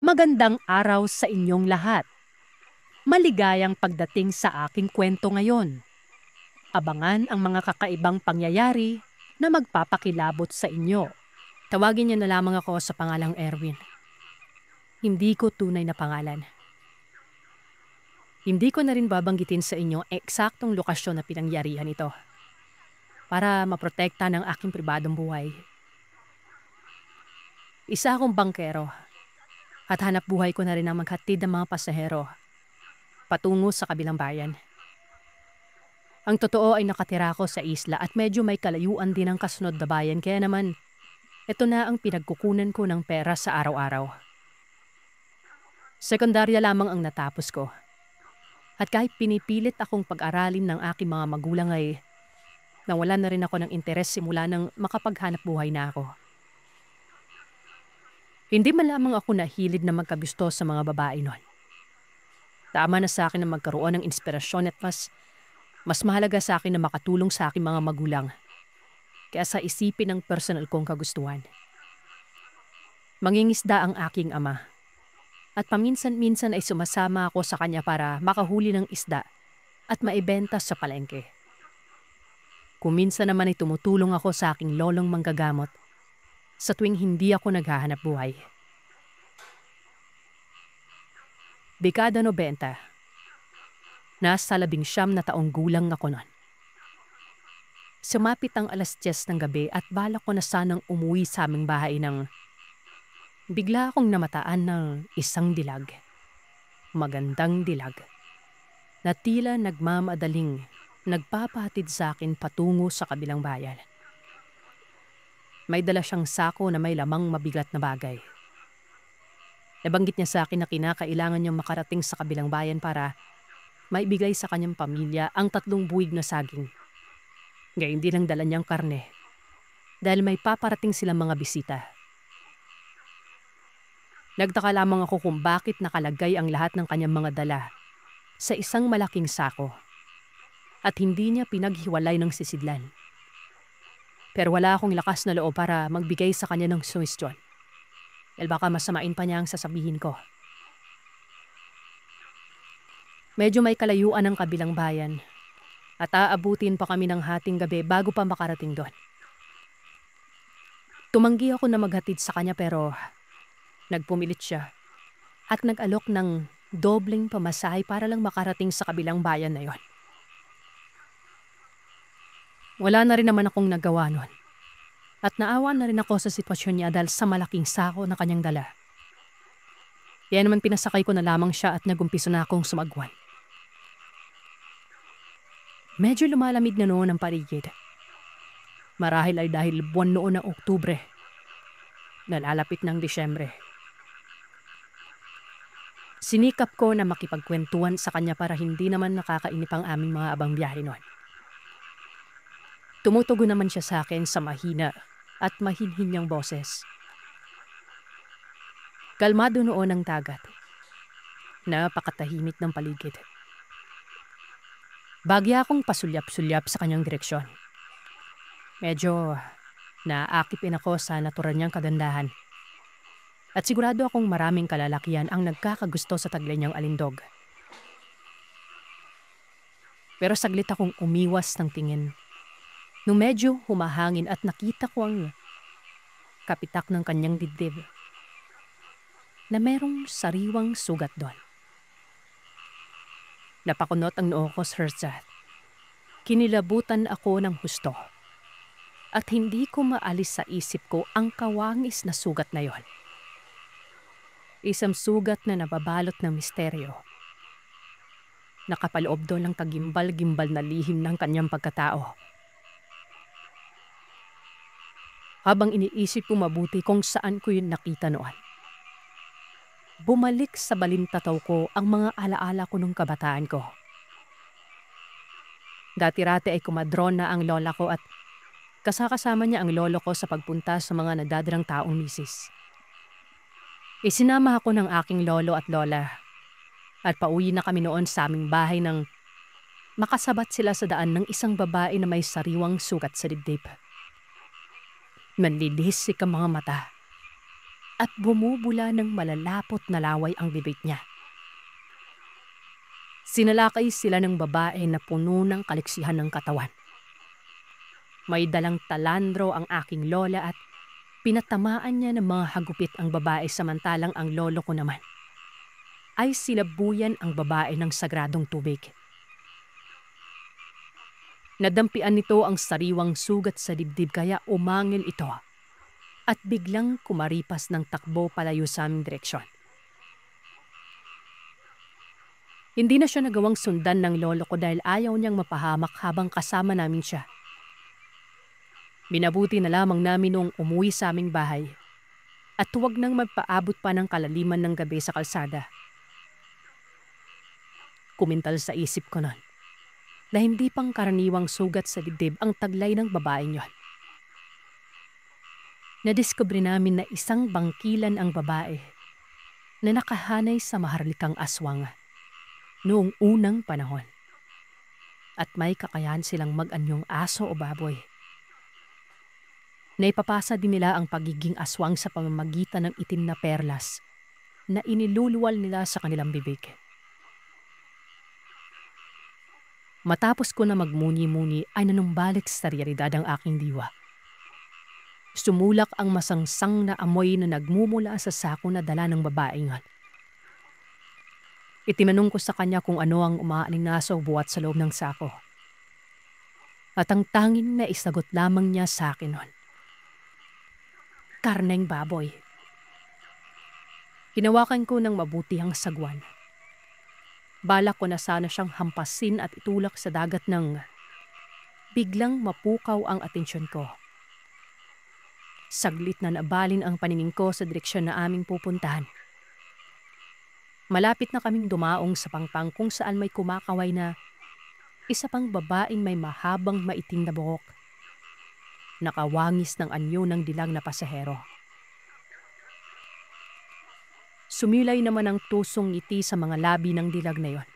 Magandang araw sa inyong lahat. Maligayang pagdating sa aking kwento ngayon. Abangan ang mga kakaibang pangyayari na magpapakilabot sa inyo. Tawagin niyo na lamang ako sa pangalang Erwin. Hindi ko tunay na pangalan. Hindi ko na rin babanggitin sa inyo eksaktong lokasyon na pinangyarihan ito para maprotekta ng aking pribadong buhay. Isa akong bangkero at hanap buhay ko na rin ang maghatid ng mga pasahero patungo sa kabilang bayan. Ang totoo ay nakatira ako sa isla at medyo may kalayuan din ang kasunod na bayan kaya naman ito na ang pinagkukunan ko ng pera sa araw-araw. Sekundarya lamang ang natapos ko. At kahit pinipilit akong pag-aralin ng aking mga magulang ay nawalan na rin ako ng interes simula nang makapaghanap buhay na ako. Hindi man lamang ako nahilig na magkagusto sa mga babae noon. Tama na sa akin na magkaroon ng inspirasyon at mas mahalaga sa akin na makatulong sa aking mga magulang kaya sa isipin ng personal kong kagustuhan. Mangingisda ang aking ama at paminsan-minsan ay sumasama ako sa kanya para makahuli ng isda at maibenta sa palengke. Kuminsan naman ay tumutulong ako sa aking lolong manggagamot sa tuwing hindi ako naghahanap buhay. Dekada 90. Nasa 19 na taong gulang ako noon. Sumapit ang 10:00 ng gabi at balak ko na sanang umuwi sa aming bahay nang bigla akong namataan ng isang dilag. Magandang dilag. Na tila nagmamadaling nagpapahatid sa akin patungo sa kabilang bayan. May dala siyang sako na may lamang mabigat na bagay. Nabanggit niya sa akin na kinakailangan niyang makarating sa kabilang bayan para maibigay sa kanyang pamilya ang 3 buwig na saging. Gayun din ang dala niyang karne dahil may paparating silang mga bisita. Nagtaka lamang ako kung bakit nakalagay ang lahat ng kanyang mga dala sa isang malaking sako at hindi niya pinaghiwalay ng sisidlan. Pero wala akong lakas na loob para magbigay sa kanya ng suwestyon dahil baka masamain pa niya ang sasabihin ko. Medyo may kalayuan ang kabilang bayan at aabutin pa kami ng hating gabi bago pa makarating doon. Tumanggi ako na maghatid sa kanya pero nagpumilit siya at nag-alok ng dobleng pamasahe para lang makarating sa kabilang bayan na yon. Wala na rin naman akong nagawa nun at naawa na rin ako sa sitwasyon niya dahil sa malaking sako na kanyang dala. Kaya naman pinasakay ko na lamang siya at nagumpisa na akong sumagwan. Medyo lumalamig na noon ang paligid. Marahil ay dahil buwan noon ng Oktubre. Nalalapit ng Disyembre. Sinikap ko na makipagkwentuhan sa kanya para hindi naman nakakainip ang aming mga abang biyahe noon. Tumutugon naman siya sa akin sa mahina at mahinhin niyang boses. Kalmado noon ang dagat. Napakatahimik ng paligid. Bagya akong pasulyap-sulyap sa kanyang direksyon. Medyo naaakipin ako sa natural niyang kagandahan. At sigurado akong maraming kalalakihan ang nagkakagusto sa taglay niyang alindog. Pero saglit akong umiwas ng tingin. Nung medyo humahangin at nakita ko ang kapitak ng kanyang dibdib na merong sariwang sugat doon. Napakunot ang noo ko sa hersat. Kinilabutan ako ng husto. At hindi ko maalis sa isip ko ang kawangis na sugat na yon. Isang sugat na nababalot ng misteryo. Nakapaloob doon ang kagimbal-gimbal na lihim ng kanyang pagkatao. Habang iniisip ko mabuti kung saan ko yun nakita noon, bumalik sa balintataw ko ang mga alaala ko nung kabataan ko. Dati-rati ay kumadron na ang lola ko at kasakasama niya ang lolo ko sa pagpunta sa mga nadadrang taong misis. Isinama ako ng aking lolo at lola at pauwi na kami noon sa aming bahay nang makasabat sila sa daan ng isang babae na may sariwang sugat sa dibdib. Manlidisik ang mga mata at bumubula ng malalapot na laway ang bibig niya. Sinalakay sila ng babae na puno ng kaliksihan ng katawan. May dalang talandro ang aking lola at pinatamaan niya ng mga hagupit ang babae samantalang ang lolo ko naman ay sinabuyan ang babae ng sagradong tubig. Nadampian nito ang sariwang sugat sa dibdib kaya umangil ito at biglang kumaripas ng takbo palayo sa aming direksyon. Hindi na siya nagawang sundan ng lolo ko dahil ayaw niyang mapahamak habang kasama namin siya. Minabuti na lamang namin noong umuwi sa aming bahay at huwag nang magpaabot pa ng kalaliman ng gabi sa kalsada. Kumintal sa isip ko nun na hindi pang karaniwang sugat sa dibdib ang taglay ng babaeng yon. Nadiskubre namin na isang bangkilan ang babae na nakahanay sa maharlikang aswang noong unang panahon. At may kakayahan silang mag-anyong aso o baboy. Naipapasa din nila ang pagiging aswang sa pamamagitan ng itim na perlas na iniluluwal nila sa kanilang bibig. Matapos ko na magmuni-muni ay nanumbalik sa realidad ang aking diwa. Sumulak ang masangsang na amoy na nagmumula sa sako na dala ng babaeng yon. Itinanong ko sa kanya kung ano ang umaaningaso buhat sa loob ng sako. At ang tanging na isagot lamang niya sa akin nun, karneng baboy. Hinawakan ko ng mabuti ang sagwan. Balak ko na sana siyang hampasin at itulak sa dagat nang biglang mapukaw ang atensyon ko. Saglit na nabalin ang paningin ko sa direksyon na aming pupuntahan. Malapit na kaming dumaong sa pangpang kung saan may kumakaway na isa pang babaeng may mahabang maitim na buhok. Nakawangis ng anyo ng dilag na pasahero. Sumilay naman ang tusong ngiti sa mga labi ng dilag na yon,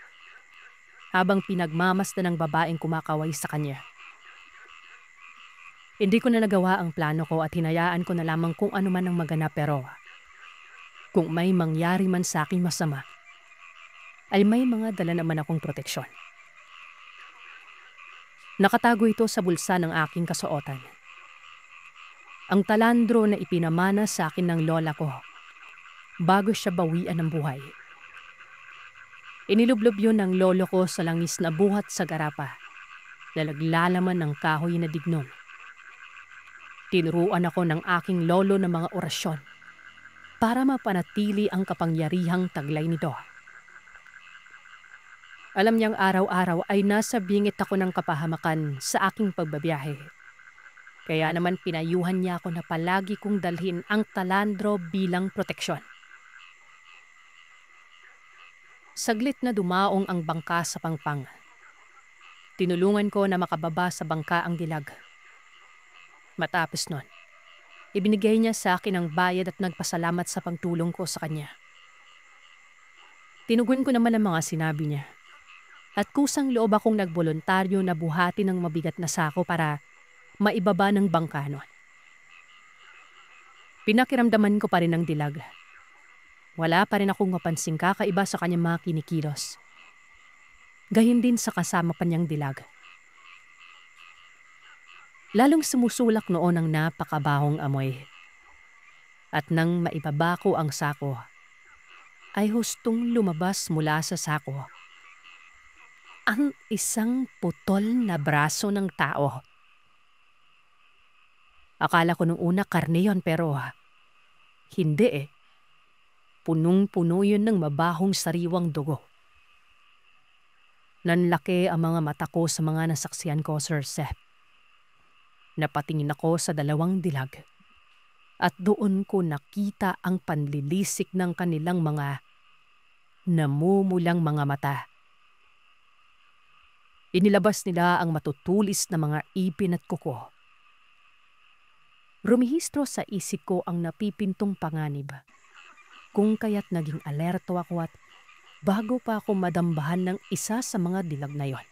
habang pinagmamasdan ng babaeng kumakaway sa kanya. Hindi ko na nagawa ang plano ko at hinayaan ko na lamang kung ano man ang maganap pero kung may mangyari man sa akin masama, ay may mga dala naman akong proteksyon. Nakatago ito sa bulsa ng aking kasuotan. Ang talandro na ipinamana sa akin ng lola ko bago siya bawian ng buhay. Inilublob yun ng lolo ko sa langis na buhat sa garapa na naglalaman ng kahoy na dignon. Tinuruan ako ng aking lolo ng mga orasyon para mapanatili ang kapangyarihang taglay nito. Alam niyang araw-araw ay nasa bingit ako ng kapahamakan sa aking pagbabiyahe. Kaya naman pinayuhan niya ako na palagi kong dalhin ang talandro bilang proteksyon. Saglit na dumaong ang bangka sa pangpang. Tinulungan ko na makababa sa bangka ang dilag. Matapos nun, ibinigay niya sa akin ang bayad at nagpasalamat sa pagtulong ko sa kanya. Tinugon ko naman ang mga sinabi niya. At kusang loob akong nagboluntaryo na buhati ng mabigat na sako para maibaba ng bangka nun. Pinakiramdaman ko pa rin ang dilag. Wala pa rin akong mapansing kakaiba sa kanyang mga kinikilos. Gayon din sa kasama pa niyang dilag. Lalong sumusulak noon ang napakabahong amoy. At nang maibaba ko ang sako, ay hustong lumabas mula sa sako ang isang putol na braso ng tao. Akala ko nung una karne yun pero hindi eh. Punong-puno yun ng mabahong sariwang dugo. Nanlaki ang mga mata ko sa mga nasaksihan ko, Sir Seth. Napatingin ako sa dalawang dilag at doon ko nakita ang panlilisik ng kanilang mga namumulang mga mata. Inilabas nila ang matutulis na mga ipin at kuko. Rumihistro sa isip ko ang napipintong panganib, kung kaya't naging alerto ako at bago pa ako madambahan ng isa sa mga dilag na yon.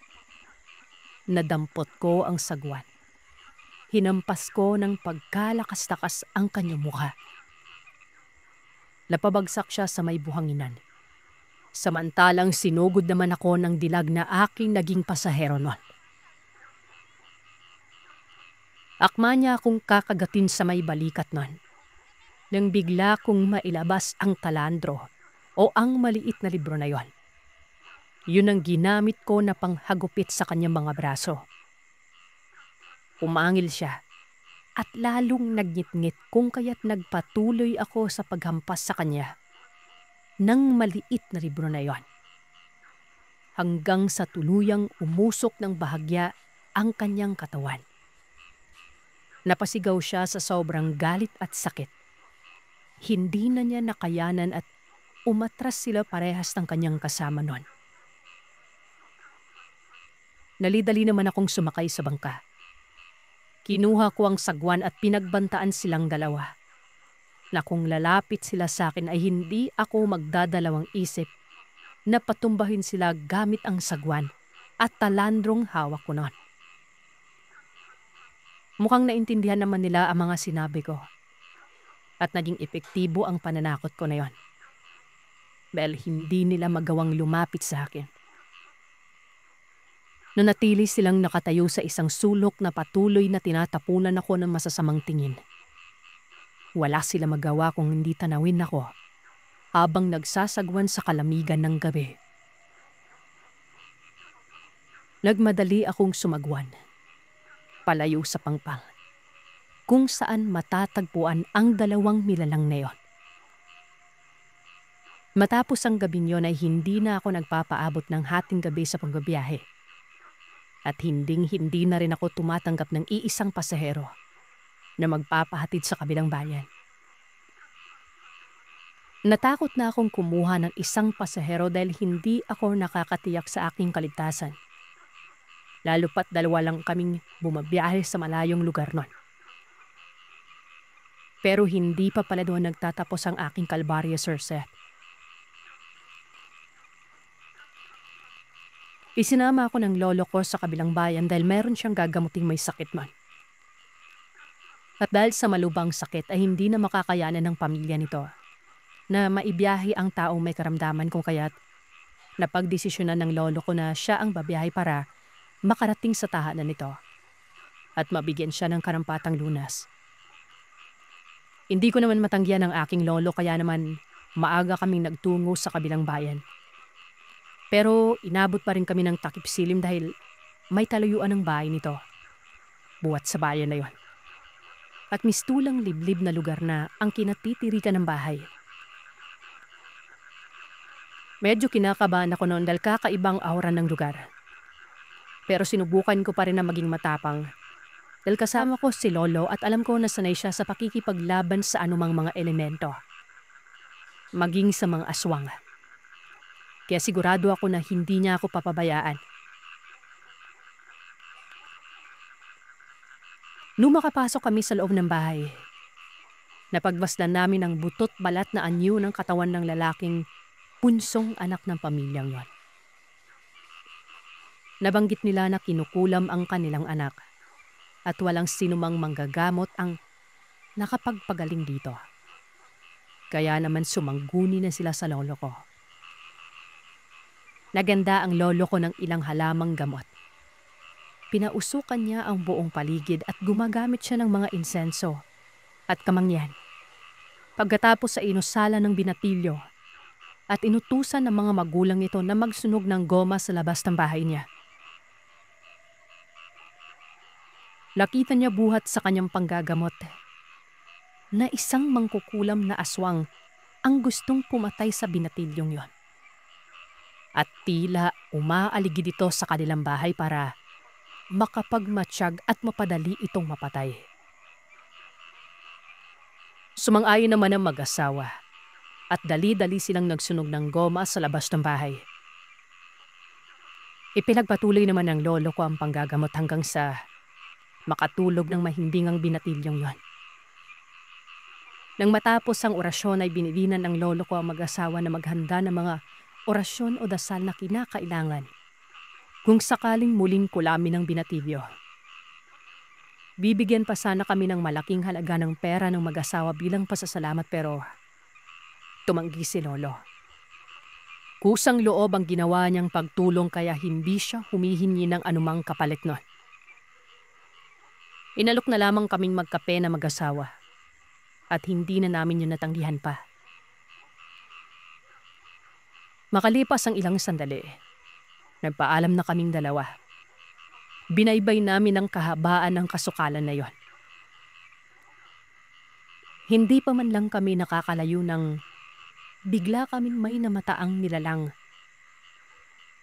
Nadampot ko ang sagwan. Hinampas ko ng pagkalakas-takas ang kanyang mukha. Napabagsak siya sa may buhanginan. Samantalang sinugod naman ako ng dilag na aking naging pasahero nun. Akma niya akong kakagatin sa may balikat nun. Nang bigla kong mailabas ang talandro o ang maliit na libro na yon. Yun ang ginamit ko na panghagupit sa kanyang mga braso. Umangil siya at lalong nagngit-ngit kung kaya't nagpatuloy ako sa paghampas sa kanya ng maliit na libro na yon. Hanggang sa tuluyang umusok ng bahagya ang kanyang katawan. Napasigaw siya sa sobrang galit at sakit. Hindi na niya nakayanan at umatras sila parehas ng kanyang kasama nun. Nalidali naman akong sumakay sa bangka. Kinuha ko ang sagwan at pinagbantaan silang dalawa. Na kung lalapit sila sa akin ay hindi ako magdadalawang isip na patumbahin sila gamit ang sagwan at talandrong hawak ko nun. Mukhang naintindihan naman nila ang mga sinabi ko at naging epektibo ang pananakot ko na yon. Dahil hindi nila magawang lumapit sa akin. Nanatili silang nakatayo sa isang sulok na patuloy na tinatapunan ako ng masasamang tingin. Wala sila magawa kung hindi tanawin ako habang nagsasagwan sa kalamigan ng gabi. Nagmadali akong sumagwan, palayo sa pangpang, kung saan matatagpuan ang dalawang nilalang na yon. Matapos ang gabing yon ay hindi na ako nagpapaabot ng hating gabi sa pagbabiyahe. At hindi na rin ako tumatanggap ng iisang pasahero na magpapahatid sa kabilang bayan. Natakot na akong kumuha ng isang pasahero dahil hindi ako nakakatiyak sa aking kaligtasan. Lalo pat dalawa lang kaming bumabiyahe sa malayong lugar nun. Pero hindi pa pala doon nagtatapos ang aking kalbaryo, Sir Seth. Isinama ako ng lolo ko sa kabilang bayan dahil meron siyang gagamuting may sakit man. At dahil sa malubhang sakit ay hindi na makakayanan ng pamilya nito na maibiyahe ang taong may karamdaman kung kaya't napagdesisyonan ng lolo ko na siya ang babiyahe para makarating sa tahanan nito at mabigyan siya ng karampatang lunas. Hindi ko naman matanggihan ang aking lolo kaya naman maaga kaming nagtungo sa kabilang bayan. Pero inabot pa rin kami ng takip silim dahil may talayuan ng bahay nito. Buwat sa bayan na yon. At mistulang liblib na lugar na ang kinatitirikan ng bahay. Medyo kinakabahan ako noon dahil kakaibang aura ng lugar. Pero sinubukan ko pa rin na maging matapang. Dahil kasama ko si Lolo at alam ko na sanay siya sa pakikipaglaban sa anumang mga elemento. Maging sa mga aswang. Kaya sigurado ako na hindi niya ako papabayaan. Nung makapasok kami sa loob ng bahay, napagmasdan namin ang butot balat na anyo ng katawan ng lalaking punsong anak ng pamilyang yon. Nabanggit nila na kinukulam ang kanilang anak at walang sinumang manggagamot ang nakapagpagaling dito. Kaya naman sumangguni na sila sa lolo ko. Naganda ang lolo ko ng ilang halamang gamot. Pinausukan niya ang buong paligid at gumagamit siya ng mga insenso at kamangyan. Pagkatapos sa inusala ng binatilyo at inutusan ng mga magulang nito na magsunog ng goma sa labas ng bahay niya. Nakita niya buhat sa kanyang panggagamot na isang mangkukulam na aswang ang gustong pumatay sa binatilyong yon. At tila umaaligid ito sa kanilang bahay para makapagmatsyag at mapadali itong mapatay. Sumang-ayon naman ang mag-asawa at dali-dali silang nagsunog ng goma sa labas ng bahay. Ipinagpatuloy naman ng lolo ko ang panggagamot hanggang sa makatulog ng mahimbing ang binatilyong yon. Nang matapos ang orasyon ay binilinan ng lolo ko ang mag-asawa na maghanda ng mga orasyon o dasal na kinakailangan kung sakaling muling kulamin ng binatilyo. Bibigyan pa sana kami ng malaking halaga ng pera ng mag-asawa bilang pasasalamat pero Tumanggi si Lolo. Kusang loob ang ginawa niyang pagtulong kaya hindi siya humihingi ng anumang kapalit nun. Inalok na lamang kaming magkape na mag-asawa at hindi na namin yun natanggihan pa. Makalipas ang ilang sandali, nagpaalam na kaming dalawa. Binaybay namin ang kahabaan ng kasukalan na yon. Hindi pa man lang kami nakakalayo nang bigla kaming may namataang nilalang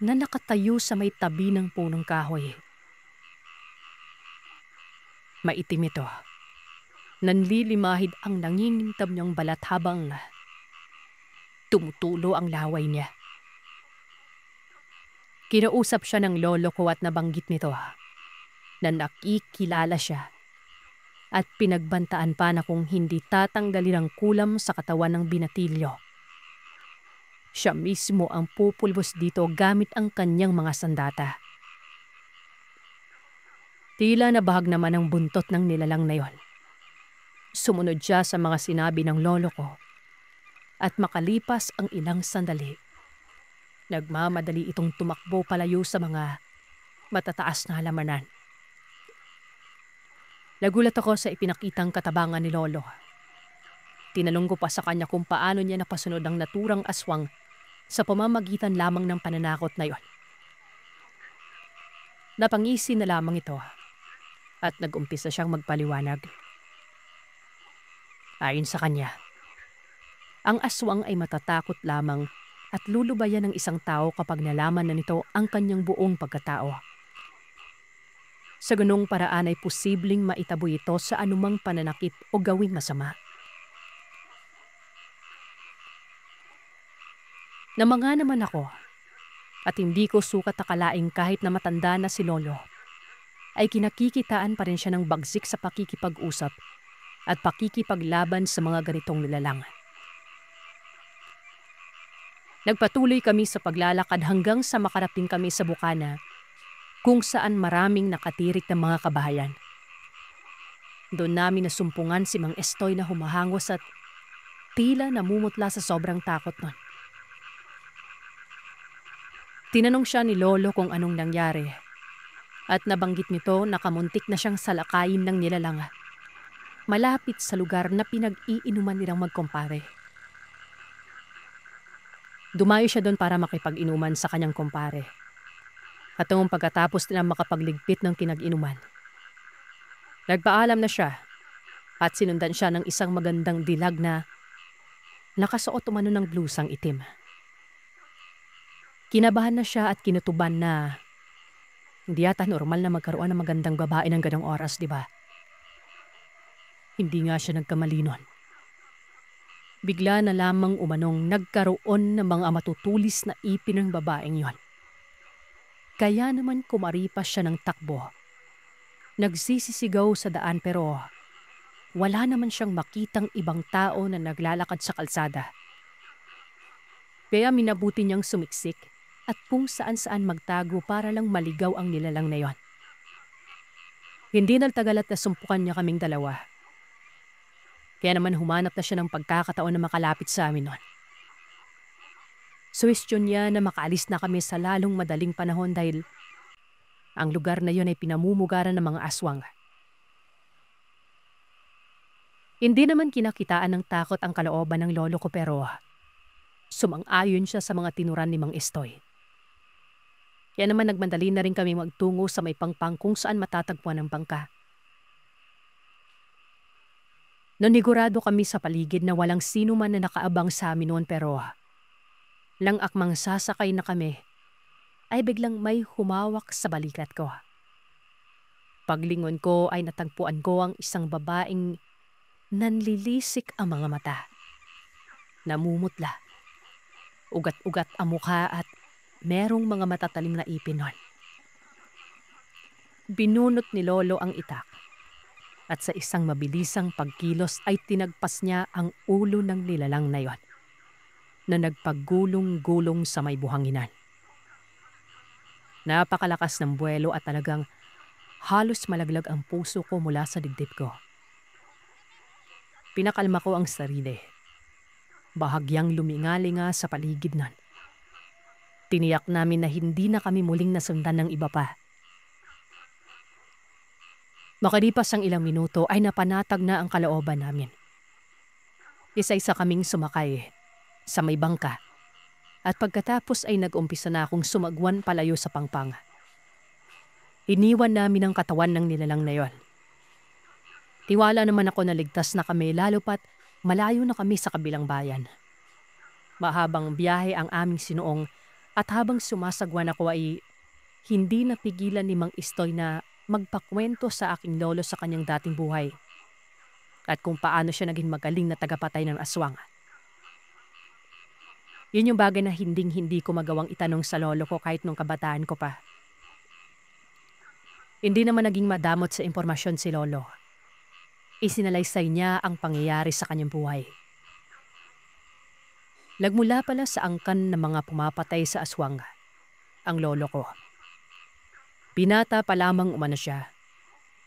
na nakatayo sa may tabi ng punong kahoy. Maitim ito. Nanlilimahid ang nangingintab niyang balat habang tumutulo ang laway niya. Kinausap siya ng lolo ko at nabanggit nito na nakikilala siya at pinagbantaan pa na kung hindi tatanggalin ang kulam sa katawan ng binatilyo, siya mismo ang pupulbos dito gamit ang kanyang mga sandata. Tila nabahag naman ang buntot ng nilalang na yon. Sumunod siya sa mga sinabi ng lolo ko at makalipas ang ilang sandali, nagmamadali itong tumakbo palayo sa mga matataas na halamanan. Nagulat ako sa ipinakitang katabangan ni Lolo. Tinanong ko pa sa kanya kung paano niya napasunod ang naturang aswang sa pamamagitan lamang ng pananakot na yon. Napangisi na lamang ito at nag-umpisa siyang magpaliwanag. Ayon sa kanya, ang aswang ay matatakot lamang at lulubayan ng isang tao kapag nalaman na nito ang kanyang buong pagkatao. Sa ganung paraan ay posibleng maitabo ito sa anumang pananakit o gawing masama. Namanga naman ako at hindi ko sukat akalaing kahit na matanda na si Lolo, ay kinakikitaan pa rin siya ng bagsik sa pakikipag-usap at pakikipaglaban sa mga ganitong nilalang. Nagpatuloy kami sa paglalakad hanggang sa makarating kami sa bukana kung saan maraming nakatirik ng mga kabahayan. Doon namin nasumpungan si Mang Estoy na humahangos at tila namumutla sa sobrang takot nun. Tinanong siya ni Lolo kung anong nangyari at nabanggit nito na kamuntik na siyang salakayin ng nilalang malapit sa lugar na pinag-iinuman nilang magkumpare. Dumayo siya doon para makipag-inuman sa kanyang kumpare. At noong pagkatapos nilang makapagligpit ng kinag-inuman, nagpaalam na siya at sinundan siya ng isang magandang dilag na nakasuot umano ng blusang itim. Kinabahan na siya at kinutuban na hindi yata normal na magkaroon ng magandang babae ng ganong oras, di ba? Hindi nga siya nagkamali nun. Bigla na lamang umanong nagkaroon ng mga matutulis na ipin ng babaeng yon. Kaya naman kumaripas siya ng takbo. Nagsisisigaw sa daan pero wala naman siyang makitang ibang tao na naglalakad sa kalsada. Kaya minabuti niyang sumiksik at kung saan-saan magtago para lang maligaw ang nilalang na yon. Hindi nagtagal at nasumpukan niya kaming dalawa. Kaya naman humanap na siya ng pagkakataon na makalapit sa amin nun. Suwestyon niya na makaalis na kami sa lalong madaling panahon dahil ang lugar na yon ay pinamumugaran ng mga aswang. Hindi naman kinakitaan ng takot ang kalooban ng lolo ko pero sumang-ayon siya sa mga tinuran ni Mang Estoy. Kaya naman nagmadali na rin kami magtungo sa may pangpang kung saan matatagpuan ang bangka. Nanigurado kami sa paligid na walang sino man na nakaabang sa amin noon pero lang akmang sasakay na kami ay biglang may humawak sa balikat ko. Paglingon ko ay natagpuan ko ang isang babaeng nanlilisik ang mga mata. Namumutla. Ugat-ugat ang mukha at merong mga matatalim na ipin nun. Binunot ni Lolo ang itak at sa isang mabilisang pagkilos ay tinagpas niya ang ulo ng nilalang na yon na nagpagulong-gulong sa may buhanginan. Napakalakas ng buwelo at talagang halos malaglag ang puso ko mula sa dibdib ko. Pinakalma ko ang sarili. bahagyang lumingalinga sa paligid nun. Tiniyak namin na hindi na kami muling nasundan ng iba pa. Makalipas ang ilang minuto ay napanatag na ang kalooban namin. Isa-isa kaming sumakay sa may bangka at pagkatapos ay nag-umpisa na akong sumagwan palayo sa pangpang. Iniwan namin ang katawan ng nilalang na yon. Tiwala naman ako na ligtas na kami lalo pat malayo na kami sa kabilang bayan. Mahabang biyahe ang aming sinuong at habang sumasagwan ako ay hindi napigilan ni Mang Istoy na magpakwento sa aking lolo sa kanyang dating buhay at kung paano siya naging magaling na tagapatay ng aswang. Yun yung bagay na hinding-hindi ko magawang itanong sa lolo ko kahit nung kabataan ko pa. Hindi naman naging madamot sa impormasyon si lolo. Isinalaysay niya ang pangyayari sa kanyang buhay. Nagmula pala sa angkan ng mga pumapatay sa aswang, ang lolo ko. Binata pa lamang umano siya,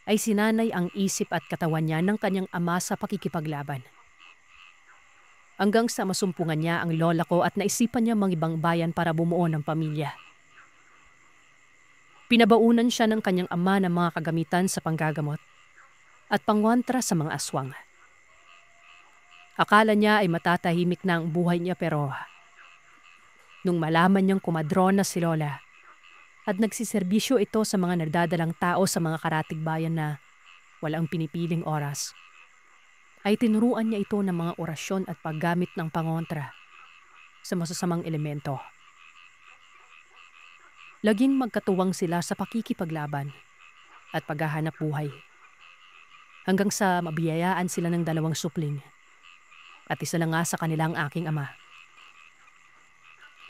ay sinanay ang isip at katawan niya ng kanyang ama sa pakikipaglaban. Hanggang sa masumpungan niya ang lola ko at naisipan niya mangibang bayan para bumuo ng pamilya. Pinabaunan siya ng kanyang ama ng mga kagamitan sa panggagamot at pangwantra sa mga aswang. Akala niya ay matatahimik na ang buhay niya pero nung malaman niyang kumadrona si lola at nagsiserbisyo ito sa mga nagdadalang tao sa mga karatig bayan na walang pinipiling oras, ay tinuruan niya ito ng mga orasyon at paggamit ng pangontra sa masasamang elemento. Laging magkatuwang sila sa pakikipaglaban at paghahanap buhay. Hanggang sa mabiyayaan sila ng 2 supling at isa na nga sa kanilang aking ama.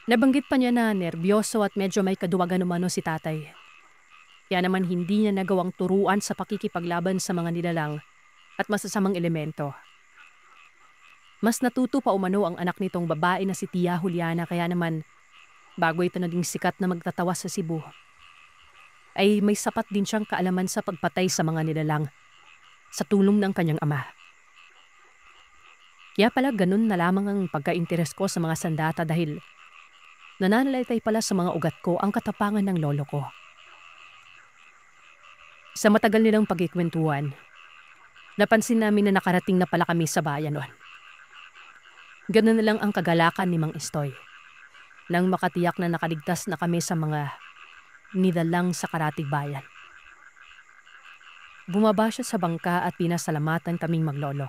Nabanggit pa niya na nerbiyoso at medyo may kaduwagan umano si tatay. Kaya naman hindi niya nagawang turuan sa pakikipaglaban sa mga nilalang at masasamang elemento. Mas natuto pa umano ang anak nitong babae na si Tia Juliana kaya naman bago ito naging sikat na magtatawas sa Cebu, ay may sapat din siyang kaalaman sa pagpatay sa mga nilalang sa tulong ng kanyang ama. Kaya pala ganun na lamang ang pagka-interes ko sa mga sandata dahil nananalaytay pala sa mga ugat ko ang katapangan ng lolo ko. Sa matagal nilang pagkikwentuhan, napansin namin na nakarating na pala kami sa bayan noon. Ganun na lang ang kagalakan ni Mang Istoy nang makatiyak na nakaligtas na kami sa mga nilalang sa karatig bayan. Bumaba siya sa bangka at pinasalamatan kaming maglolo.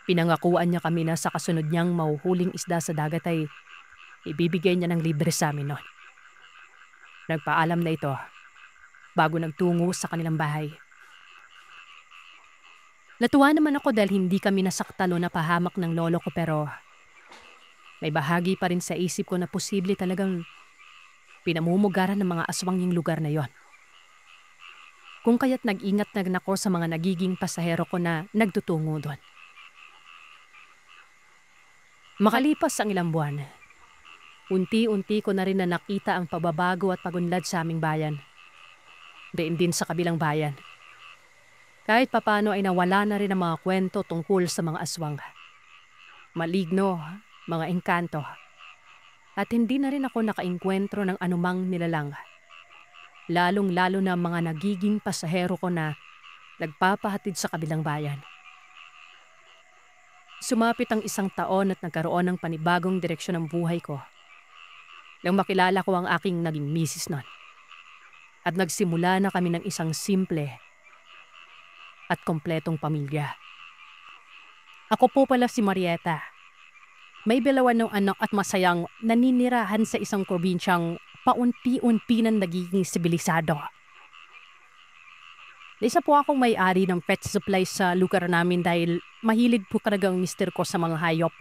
Pinangakuan niya kami na sa kasunod niyang mahuhuling isda sa dagat ay ibibigay niya ng libre sa amin noon. Nagpaalam na ito bago nagtungo sa kanilang bahay. Natuwa naman ako dahil hindi kami nasaktan o napahamak ng lolo ko pero may bahagi pa rin sa isip ko na posible talagang pinamumugaran ng mga aswang yung lugar na yon. Kung kaya't nag-ingat na ako sa mga nagiging pasahero ko na nagtutungo doon. Makalipas ang ilang buwan, unti-unti ko na rin na nakita ang pagbabago at pagunlad sa aming bayan. Diin din sa kabilang bayan. Kahit papano ay nawala na rin ang mga kwento tungkol sa mga aswang. Maligno, mga engkanto. At hindi na rin ako nakaengkwentro ng anumang nilalang. Lalong-lalo na mga nagiging pasahero ko na nagpapahatid sa kabilang bayan. Sumapit ang 1 taon at nagkaroon ng panibagong direksyon ng buhay ko. Nang makilala ko ang aking naging misis nun. At nagsimula na kami ng isang simple at kompletong pamilya. Ako po pala si Marieta. May 2 anak at masayang naninirahan sa isang probinsyang paunti-unti nang nagiging sibilisado. Isa po akong may-ari ng pet supply sa lugar namin dahil mahilig po talagang mister ko sa mga hayop.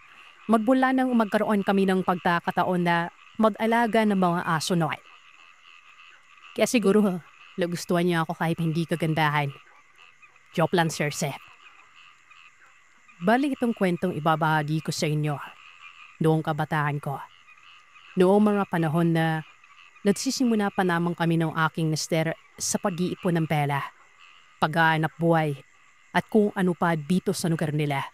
Magmula nang magkaroon kami ng pagkakataon na mag-alaga ng mga aso noon. Kaya siguro nagustuhan niya ako kahit hindi kagandahan. Joke lang, Sir Seth. Bali itong kwentong ibabahagi ko sa inyo noong kabataan ko. Noong mga panahon na nagsisimula pa naman kami ng aking mister sa pag-iipon ng pera, paghahanap buhay at kung ano pa dito sa lugar nila.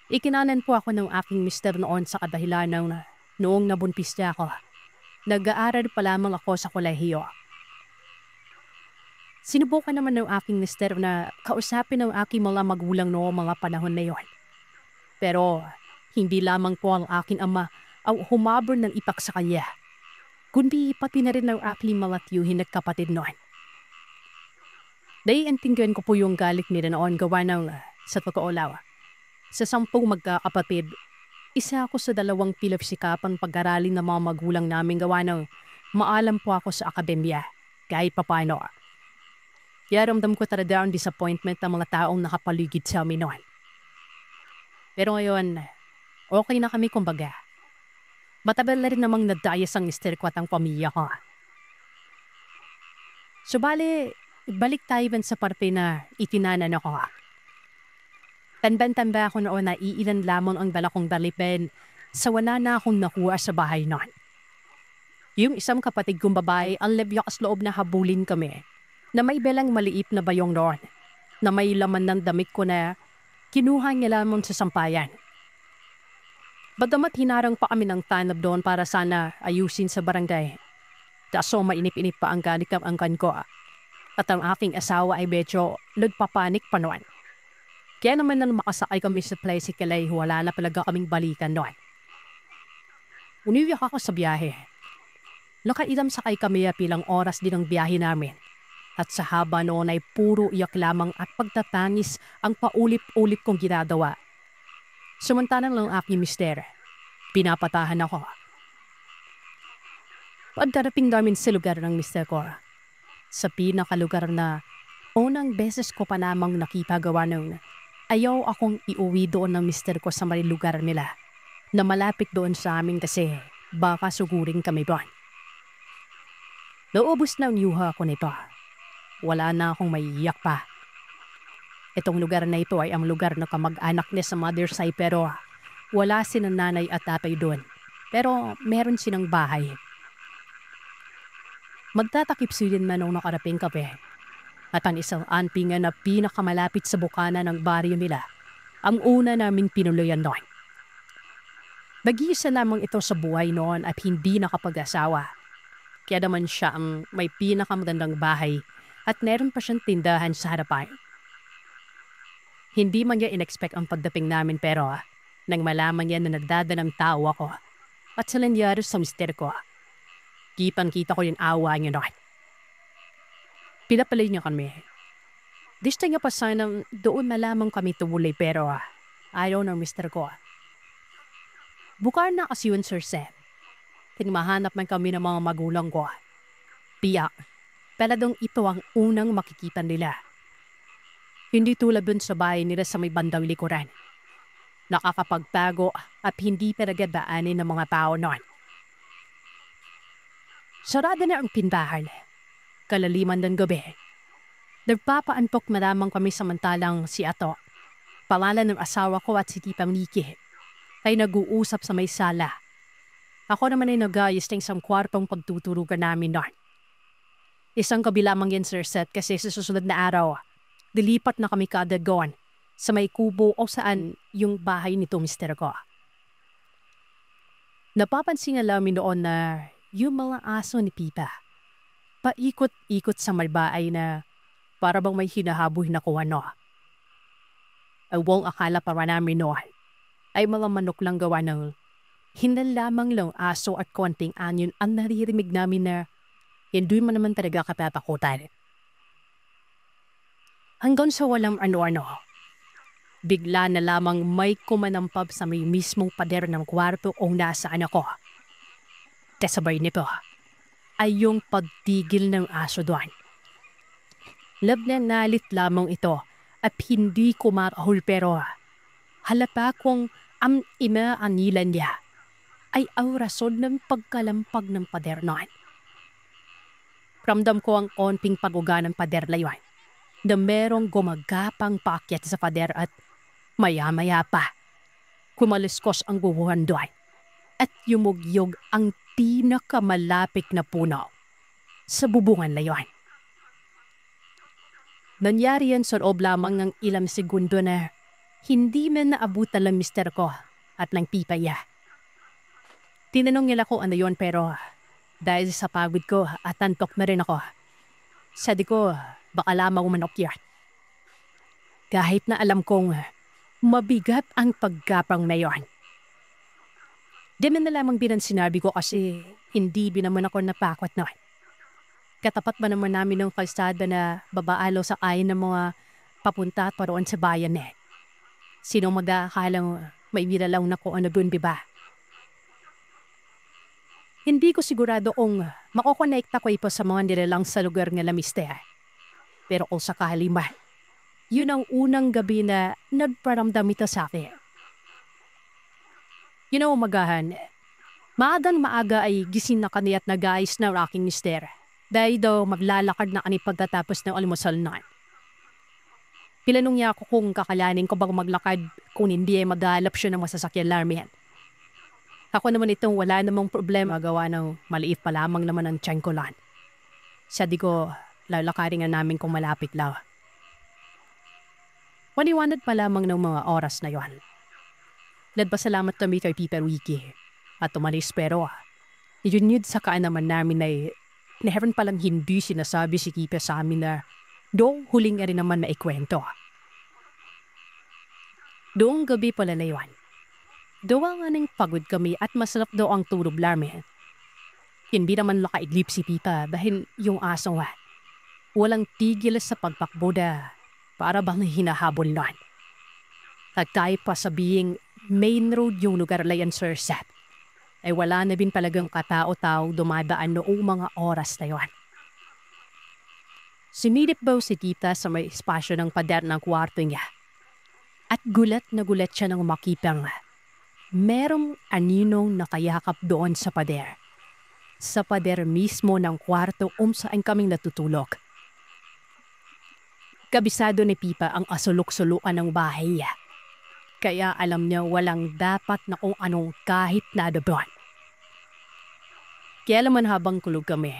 Ikinanan po ako ng aking mister noon sa kadahilan ng noong nabuntis niya ako. Nag-aaral pa lamang ako sa kolehiyo. Sinubukan naman ng aking mister na kausapin ng aking mga magulang noong mga panahon na yon. Pero hindi lamang po ang aking ama ang humabol ng ipak sa kanya, kundi pati na rin ng aking mga tiyuhin at kapatid noon. Naiintindihan ko po yung galit nila noon gawa ng sa totoo lang. Sa 10 magkakapatid, isa ako sa 2 pinagsikapang pag-aralin ng mga magulang namin gawa ng maalam po ako sa akademya kahit papano. Kaya ramdam ko talaga ang disappointment ng mga taong nakapaligid sa amin noon. Pero ngayon, okay na kami kumbaga. Matagal na rin namang nadayas ang mister ko at ang pamilya ko. So balik tayo sa parte na itinanan ako. Tanban-tamba ako noon na iilan lamang ang dala kong dalipin sa wala na akong nakuha sa bahay noon. Yung isang kapatid kong babae ang labyakas loob na habulin kami na may belang maliit na bayong noon na may laman ng damit ko na kinuha niya lamang sa sampayan. Bagamat hinarang pa kami ng tanab doon para sana ayusin sa barangay. Kaso mainip-inip pa ang galit ng angkan ko at ang aking asawa ay medyo nagpapanik pa noon. Kaya naman nang makasakay kami sa tricycle ay wala na talaga kaming balikan noon. Uniwiyak ako sa biyahe. Nakailang sakay kami pilang oras din ang biyahe namin. At sa haba noon ay puro iyak lamang at pagtatangis ang paulit-ulit kong ginagawa. Samantalang lang aking mister, pinapatahan ako. Pagdarating namin sa lugar ng mister ko, sa pinakalugar na unang beses ko pa namang nakipagawa ng ayaw akong iuwi doon ng mister ko sa may lugar nila na malapit doon sa amin kasi baka sugurin kami doon. Naubos na ang yuha ko nito. Wala na akong maiiyak pa. Itong lugar na ito ay ang lugar na kamag-anak niya sa mother side pero wala silang nanay at tatay doon. Pero meron silang bahay. Magtatakip silin man nung nakaraping kape. At ang isang anpingan na pinakamalapit sa bukana ng baryo nila, ang una naming pinuluyan noon. Nag-iisa lamang ito sa buhay noon at hindi nakapag-asawa. Kaya naman siya ang may pinakamagandang bahay at meron pa siyang tindahan sa harapan. Hindi man niya in-expect ang pagdating namin pero nang malaman niya na nagdadanang tao ako at sa nangyari sa mister ko, kitang-kita ko yung awa niya noon. Pinapalay niya kami. Gusto niya pa sanang doon na lamang kami tumuloy pero ayaw ng mister ko. Bukar na kasi yun, Sir Sam. Mahanap man kami ng mga magulang ko. Tiyak, taladong ito ang unang makikita nila. Hindi tulad dun sa bahay nila sa may bandang likuran. Nakakapagtago at hindi pinagdaanin ng mga tao noon. Sarada na ang pindahan. Kalaliman ng gabi. Nagpapaantok na lamang kami samantalang si Ato, pangalan ng asawa ko at si Tita Nikki, ay nag-uusap sa may sala. Ako naman ay nag-ayos ng isang kwartong pagtuturugan namin noon. Isang gabi lamang yan, Sir Seth, kasi sa susunod na araw, dilipat na kami kadagon sa may kubo o saan yung bahay nito mister ko. Napapansin nga namin noon na yung mga aso ni Pipa, paikot-ikot sa malbaay na para bang may hinahaboy na kung ano. Awang akala para namin noon ay mga manok lang gawa ng hindi lamang lang aso at konting anyon ang naririnig namin na hindi man naman talaga katatakutan. Hanggang sa walang ano-ano, bigla na lamang may kumanampab sa may mismong pader ng kwarto o nasaan ako. Kasabay nito ay yung pagtigil ng aso doon. Lab na nalit lamang ito at hindi ko marahol pero halata kong ang inaanilan niya ay ang rason ng pagkalampag ng pader noon. Ramdam ko ang onting paguga ng pader na yun na merong gumagapang paakyat sa pader at maya-maya pa kumaliskos ang gubuhan doon at yumugyog ang pinakamalapit na puno sa bubungan na yun. Nangyari yan sa loob lamang ng ilang segundo na Hindi man naabutan lang mister ko at ng pipa niya. Tinanong nila ko ano yon pero dahil sa pagod ko at antok na rin ako, sabi ko baka lamang manok yan. Kahit na alam kong mabigat ang pagkapang na yon. Di man na lamang binan sinabi ko kasi hindi binaman ako napakot na. Katapat ba naman namin ng kalsada na babaalo sa kain ng mga papunta at paroon sa bayan eh. Sino mag-aakalang may binalaw na kung ano dun, diba? Hindi ko sigurado kung makokonekta ko ito sa mga nilalang sa lugar ng Lamiste. Pero kung sakali man, yun ang unang gabi na nagparamdam ito sa akin. Yun ang umagahan. Maagang maaga ay gising na kani at nag-aayos na aking mister. Dahil daw maglalakad na kani pagkatapos ng almusal na. Pilanong niya ako kung kakalanin ko bang maglakad kung hindi ay maghalap siya ng masasakyan namin. Ako naman itong wala namang problema gawa ng maliit pa lamang naman ang tiyan ko lang. Sabi ko, lalakarin nga namin kung malapit lang. Maliwanag pa lamang ng mga oras na yon. Nagpasalamat kami kay Peter Wiki at umalis pero yun sa kaan naman namin ay meron palang hindi sinasabi si Kipe sa amin na doong huling rin naman na ikwento. Doong gabi pala na yun. Dawa nga nang pagod kami at masarap daw ang tulog namin. Hindi naman nakaidlip si Pita dahil yung aso nga. Walang tigil sa pagpakboda para bang hinahabol nun. At tayo pa sabihing main road yung lugar layan Sir Seth. Ay wala na din talagang katao-tao dumadaan noong mga oras na yun. Sinilip daw si Tita sa may espasyo ng pader ng kwarto niya. At gulat na gulat siya nang makitang merong aninong nakayakap doon sa pader. Sa pader mismo ng kwarto saan kaming natutulog. Kabisado ni Pipa ang asulok-sulukan ng bahay niya. Kaya alam niya walang dapat na kung anong kahit na doon. Kaya naman habang kulog kami,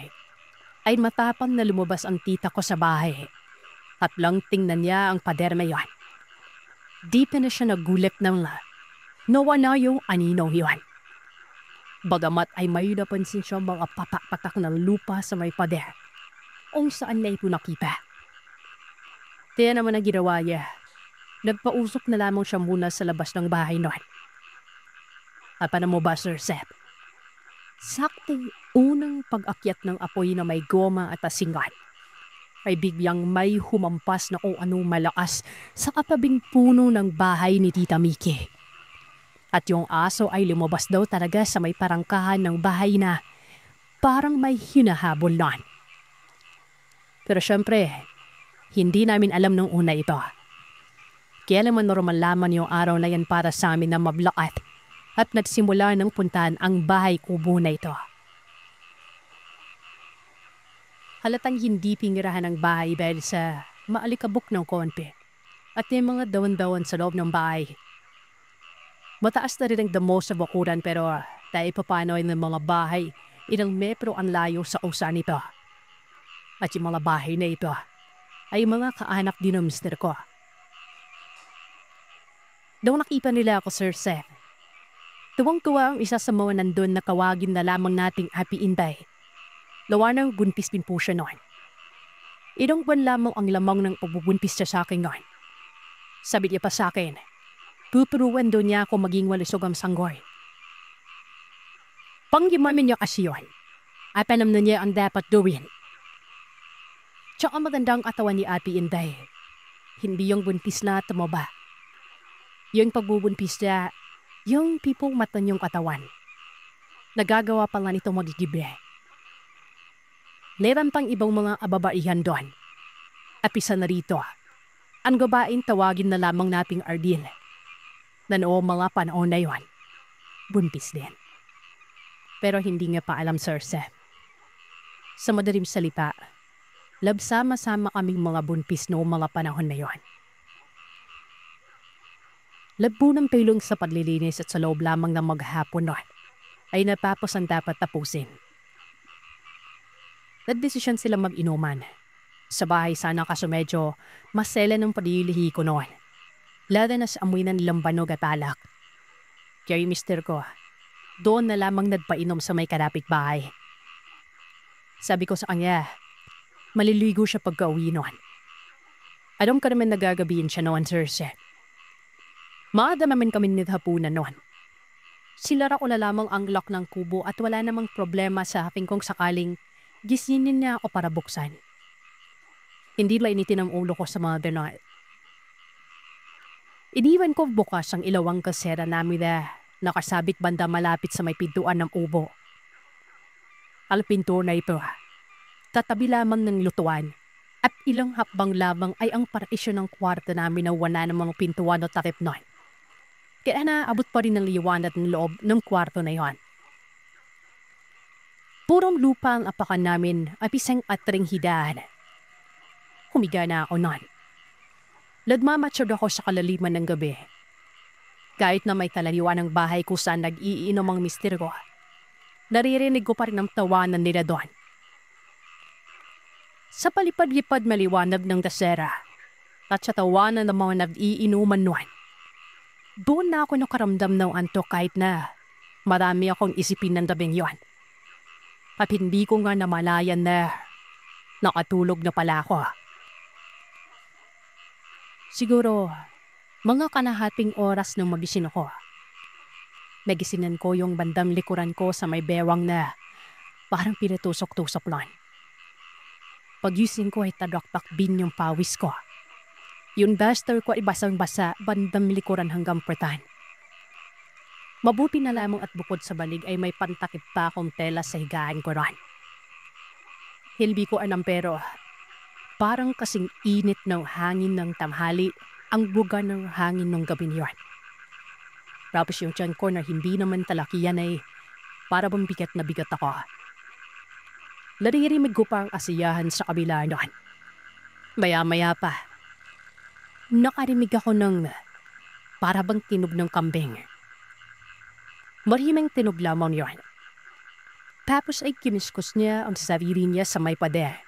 ay matapang na lumabas ang tita ko sa bahay. At lang tingnan niya ang pader na yon. Di pa na siya nagulat ng nawala yung aninong yon. Bagamat ay may napansin siya mga patak-patak ng lupa sa may pader. Kung saan na ito nakita. Kaya naman ang ginawa niya. Nagpausok na lamang siya muna sa labas ng bahay noon. At paano mo ba, Sir Seth? Saktong unang pag-akyat ng apoy na may goma at asingan, ay biglang may humampas na kung anong malakas sa katabing puno ng bahay ni Tita Miki. At yung aso ay lumabas daw talaga sa may parangkahan ng bahay na parang may hinahabol nun. Pero syempre, hindi namin alam nung una ito. Kaya naman normal laman yung araw na yan para sa amin na mablakat at nagsimula ng puntahan ang bahay kubo na ito. Halatang hindi pingirahan ang bahay dahil sa maalikabok ng konti at yung mga dawan-dawan sa loob ng bahay. Mataas na rin ang damo sa bakuran pero dahil papano ng mga bahay, ilang metro ang layo sa usa nito. At yung mga bahay na ito ay mga kaanak din ng mister ko. Daw nakita nila ako, Sir Seth. Tuwang-tuwa ang isa sa mga nandun na kawagin na lamang nating Happy Inday. Lawa ng buntis din po siya noon. Ilang buwan lamang ang lamang ng pagbubuntis siya sa akin noon. Sabi niya pa sa akin, tuturuan doon niya ako maging walusog ang sanggoy. Panggimamin niya kasi yun. At alam na niya ang dapat gawin. Tsaka magandang katawan ni Happy Inday. Hindi yung buntis na tumaba. Yung pagbubuntis niya, yung pipong mata niyong katawan. Nagagawa pa nga nito magigibe. Meron pang ibang mga ababaihan doon. At isa na rito, ang gabaing tawagin na lamang nating Ardil. Na noong mga panahon na yon, buntis din. Pero hindi nga pa alam, Sir Seth. Sa madaling salita, labsama-sama kaming mga buntis noong mga panahon na yon. Labo ng tulong sa paglilinis at sa loob lamang ng maghapon noon ay natapos ang dapat tapusin. Nagdesisyon sila mag-inuman. Sa bahay sana kaso medyo masela ng paglilihi ko noon. Lada na sa amoy ng lambanog at alak. Kaya yung mister ko, doon na lamang nagpainom sa may kalapit bahay. Sabi ko sa kanya, maliligo siya pagka-uwi noon. Alam ka naman nagagabihin siya noon, Thursday. Maaga naman kami nithapunan noon. Silara ko na lamang ang lock ng kubo at wala namang problema sa akin kung sakaling gisinin niya ako para buksan. Hindi ba initin ang ulo ko sa mga ganon? Iniwan ko bukas ang ilawang kasera namin na nakasabit banda malapit sa may pintuan ng ubo. Ang pinto na ito, tatabi lamang ng lutuan at ilang hakbang lamang ay ang partisyon ng kwarto namin na wala namang pintuan o takip noon. Kaya naabot pa rin ng liwanag ng loob ng kwarto na yon. Purong lupa ang apakan namin at isang atring hidahan. Humiga na ako noon. Nagmamatsod ako sa kalaliman ng gabi. Kahit na may kalaliwan ng bahay kung saan nag-iinom ang mister ko, naririnig ko pa rin ang tawanan nila doon. Sa palipad-lipad maliwanag ng dasera at sa tawanan ng mga nag-iinuman noon, doon na ako nakaramdam ng antok kahit na marami akong isipin ng gabing yon. At hindi ko nga namalayan na nakatulog na pala ako. Siguro, mga kanahating oras nung magising ako. Nagisinan ko yung bandang likuran ko sa may bewang na parang pinatusok-tusok lang. Pagising ko ay tadaktak bin yung pawis ko. Yung duster ko ay basang-basa bandang likuran hanggang pretan. Mabuti na lamang at bukod sa balig ay may pantakip pa akong tela sa higaan ko ron. Hindi ko alam pero parang kasing init ng hangin ng tanghali ang buga ng hangin ng gabi niyon. Tapos yung tiyan ko na hindi naman talakiyan ay para bang bigat na bigat ako. Naririmig ko pa ang asiyahan sa kabila noon. Maya-maya pa, nakarimig ako ng para bang tinog ng kambing. Mariming tinog lamang yun. Tapos ay kiniskus niya ang sarili niya sa may pader,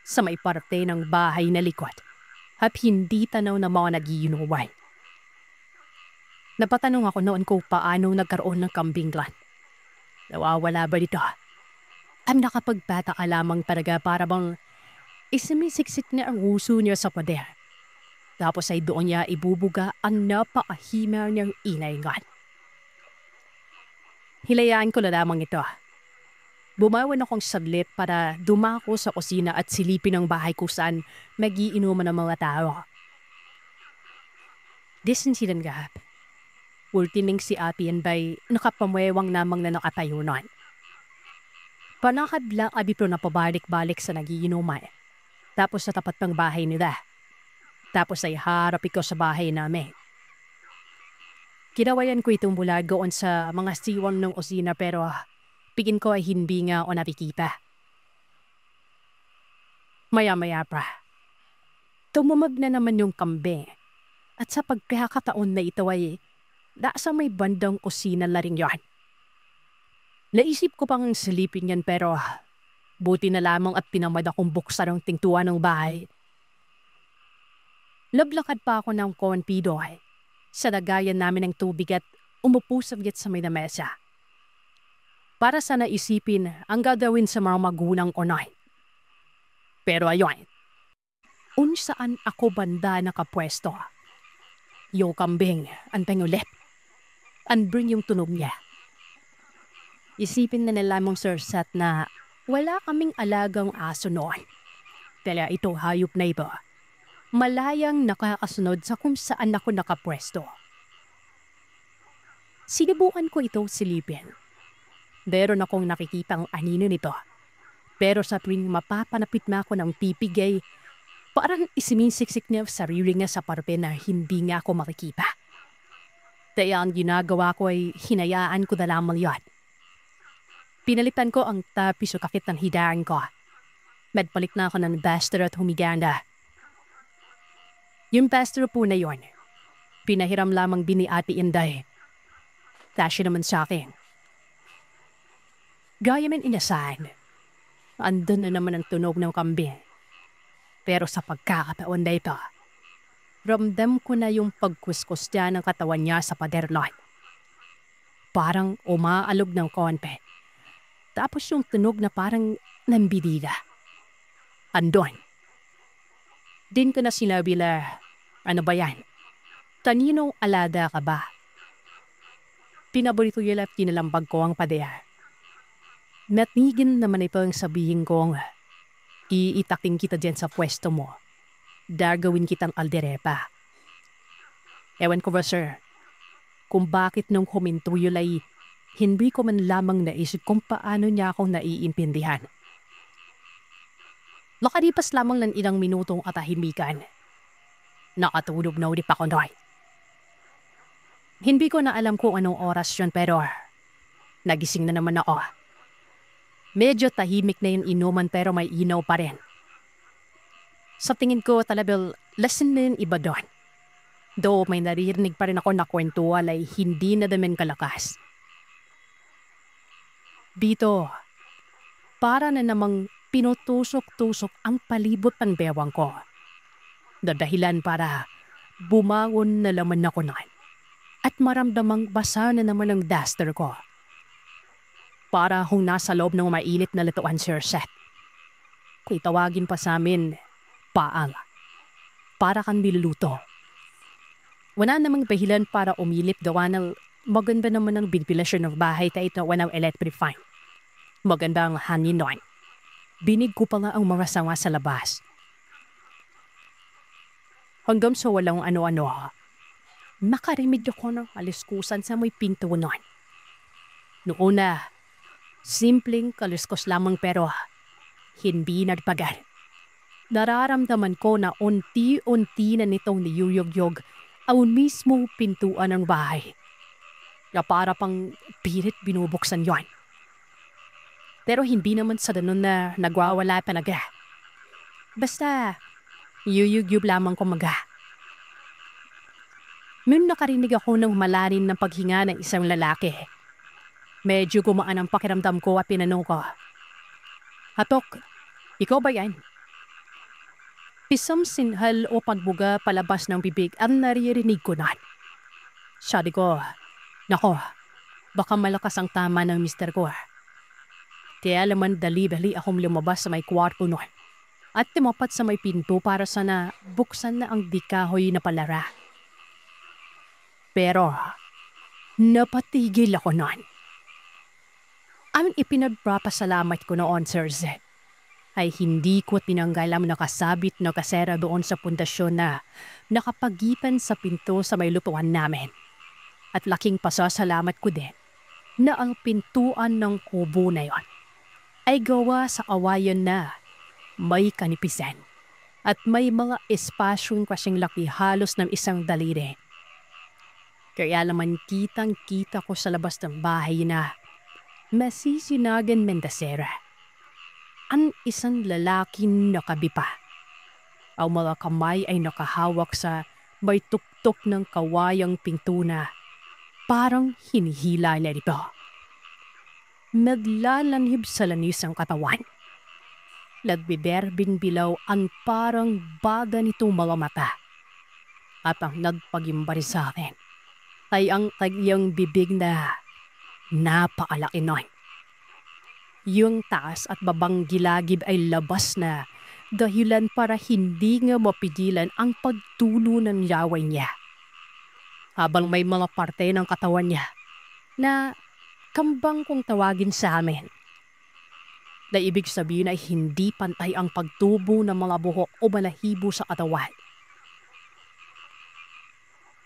sa may parte ng bahay na likod, at hindi tanaw na mga nagiinuwan. Napatanong ako noon kung paano nagkaroon ng kambinglan. Nawawala ba dito? Ang nakapagtataka lamang talaga para bang isimisiksik niya ang uso niya sa pader. Tapos ay doon niya ibubuga ang napakahima niyang inayngan. Hilayaan ko na lamang ito. Bumawan akong saglit para dumako sa kusina at silipin ang bahay kung saan magiinuman ng mga tao. Disinsidan gahap. Ultiming si Ate Yanbay nakapamwewang namang na nakatayo nun. Panakadlang abito na pabalik-balik sa nagiinuman. Tapos sa tapat ng bahay nila. Tapos ay harap ko sa bahay namin. Kinawayan ko itong mula goon sa mga siwang ng kusina pero pigin ko ay hindi nga o nakikita. Maya-maya pa, tumumag na naman yung kambing at sa pagkakataon na ito ay nasa may bandang kusina na rin yan. Naisip ko pang silipin yan pero buti na lamang at pinamad akong buksan ang tingtuan ng bahay. Lablakad pa ako ng konpido sa lagayan namin ng tubig at umupo saglit sa may lamesa. Para sana isipin ang gagawin sa mga magulang ko noon. Pero ayun, unsaan ako banda nakapwesto. Yung kambing, ang pengulit. Anbring yung tunog niya. Isipin na lamang Sir Sat na wala kaming alagang aso noon. Kaya ito hayop na ito, malayang nakakasunod sa kung saan ako nakapwesto. Sinubukan ko ito silipin. Meron akong nakikitang anino nito. Pero sa tuwing mapapanapit na ako ng pipigay, parang isinisiksik niya sarili niya sa parte na hindi nga ako makikita. Kaya ang ginagawa ko ay hinayaan ko na lamang yun. Pinalitan ko ang tapis o kakit ng hidaan ko. Nagpalit na ako ng duster at humiganda. Yung duster po na yun, pinahiram lamang din ni Ate Inday. Tasya naman sa akin. Gaya man inasahan, andun na naman ang tunog ng kambing. Pero sa pagkakataon na ito, Ramdam ko na yung pagkuskus niya ng katawan niya sa pader, Lord. Parang umaalog ng konti. Tapos yung tunog na parang nambibida. Andon. Din ko na sinabi na, ano ba yan? Kaninong alada ka ba? Pinaborito yun at kinalambag ko ang pader. Natigin naman ito ang sabihin kong, iitaking kita dyan sa pwesto mo. Gagawin kitang alderepa. Ewan ko ba, sir, kung bakit nung huminto yun ay hindi ko man lamang naisip kung paano niya akong naiintindihan. Nakalipas lamang ng ilang minutong katahimikan. Nakatulog na ulit ako noy. Hindi ko na alam kung anong oras yun pero nagising na naman ako. Medyo tahimik na yung inuman pero may inaw pa rin. Sa tingin ko talagang lesson na yung iba doon. Though may naririnig pa rin ako na kwentuhan ay hindi na damin kalakas. Dito, para na namang pinutusok-tusok ang palibot ng bewang ko. Dadahilan para bumangon na laman ako noon. At maramdamang basa na naman ang duster ko. Para kung nasa loob ng mainit na lutuan, Sir Seth. Kung itawagin pa sa amin, paang. Para kang niluluto. Wala namang dahilan para umilip gawa ng maganda naman ang ventilasyon ng bahay kahit na walang electric fan. Maganda ang hangin noon. Binig ko pa nga ang mga sanga sa labas. Hanggang sa walang ano-ano, makarimid ako ng aliskusan sa may pinto noon. Noon na, simpleng kaliskos lamang pero hindi nagpagal. Nararamdaman ko na unti-unti na nitong niyuyog-yog ang mismo pintuan ng bahay. Na para pang pilit binubuksan yon. Pero hindi naman sa ganun na nagwawala pa naga. Basta, yuyug-yug lamang kumaga. Noon nakarinig ako ng malalim ng paghinga ng isang lalaki. Medyo gumaan ang pakiramdam ko at pinanong ko. Hatok, ikaw ba yan? Isang sinhal o pagbuga palabas ng bibig ang naririnig ko na. Sabi ko, nako, baka malakas ang tama ng mister ko. Kaya laman dali-dali akong lumabas sa may kwarto noon at tumapat sa may pinto para sana buksan na ang dikahoy na palara. Pero, napatigil ako noon. Ang ipinagpapasalamat ko noon, Sir Zed, ay hindi ko tinanggal ang nakasabit na kasera doon sa pundasyon na nakapagitan sa pinto sa may lutuan namin. At laking pasasalamat ko din na ang pintuan ng kubo na yon ay gawa sa kawayan na may kanipisan at may mga espasyong kasing laki halos ng isang daliri. Kaya naman kitang-kita ko sa labas ng bahay na masisinagan Mendacera. Ang isang lalaking nakabipa. Ang mga kamay ay nakahawak sa may tuktok ng kawayang pinto na parang hinihila na ito. Naglalanhib sa lanis ang katawan. Nagbiberbing bilaw ang parang baga nitong mga mata. At ang nagpagimbari sa akin ay ang kanyang bibig na napakalaki noon. Yung taas at babang gilagib ay labas na dahilan para hindi nga mapigilan ang pagtulo ng yaway niya. Habang may mga parte ng katawan niya na kambang kung tawagin sa amin. Na ibig sabihin ay hindi pantay ang pagtubo ng mga buhok o balahibo sa katawan.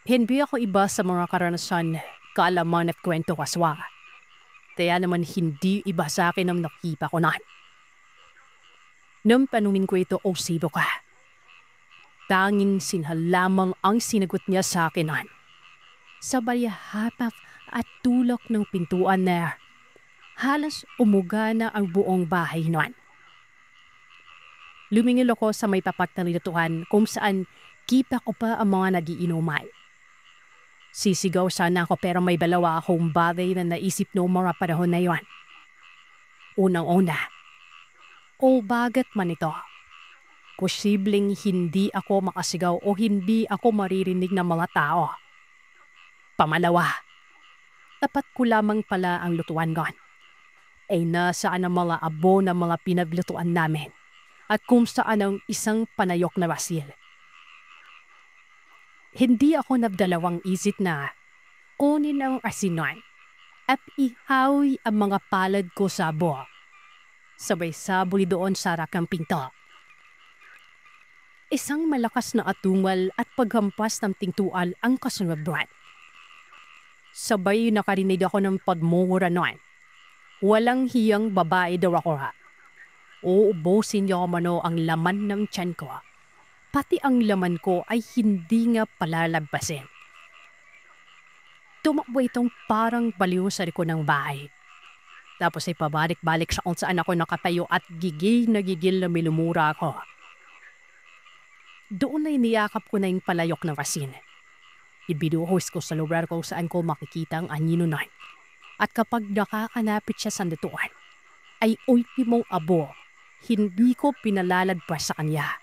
Hindi ako iba sa mga karanasan, kaalaman at kwento kaswa. Kaya naman hindi iba sa akin ang nakita ko na. Nang tanungin ko ito, o sino ka? Tanging sinhal lamang ang sinagot niya sa akin na. Sabay hapak at tulok ng pintuan na halos umuga na ang buong bahay noon. Lumingil ako sa may tapat na lutuan kung saan kita ko pa ang mga nagiinuman. Sisigaw sana ako pero may dalawa akong bagay na naisip noong mga panahon na yon. Unang-una, o bagat man ito, posibleng hindi ako makasigaw o hindi ako maririnig ng mga tao. Pamalawa, tapat ko lamang pala ang lutuan gon. Ay nasaan ang mga abo ng mga pinaglutuan namin at kung saan ang isang panayok na basil. Hindi ako nagdalawang isip na kunin ang asinan at ihawi ang mga palad ko sa abo. Sabay sabuli doon sa rakang pinto. Isang malakas na atungal at paghampas ng tintuan ang kasunod doon. Sabay nakarinig ako ng pagmumura noon. Walang hiyang babae daw ako ha. Uubusin niyo mano ang laman ng tiyan ko. Pati ang laman ko ay hindi nga palalagpasin. Tumakbo itong parang baliw sa likod ng bahay. Tapos ay pabalik-balik sa kung saan ako nakatayo at gigil na minumura ako. Doon ay niyakap ko na yung palayok na rasin. Ibinuhos ko sa lugar kung saan ko makikita ang anino na. At kapag nakakanapit siya sa lutuan, ay ultimong abo, hindi ko pinalalagpas sa kanya.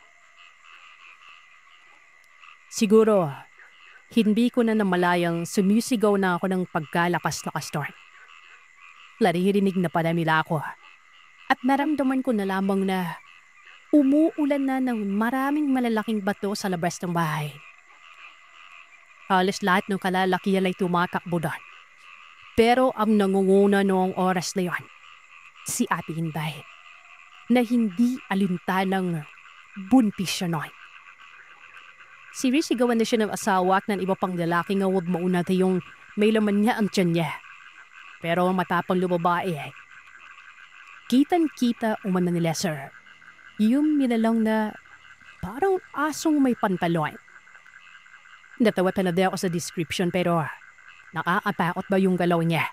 Siguro, hindi ko na namalayang sumisigaw na ako ng pagkalakas-lakas doon. Naririnig na pala nila ako at naramdaman ko na lamang na umuulan na ng maraming malalaking bato sa labas ng bahay. Halos lahat ng kalalakihan ay tumakakbo doon. Pero ang nangunguna noong oras na yon, si Ate Inday, na hindi alintanang buntis siya noon. Sinisigawan na siya ng asawa at ng iba pang lalaki nga huwag maunati yung may laman niya ang tiyan niya. Pero matapang lumabae eh. Kitang-kita umana nila sir. Yung nilalang na parang asong may pantalon. Natawa na ako sa description pero nakakatakot ba yung galaw niya?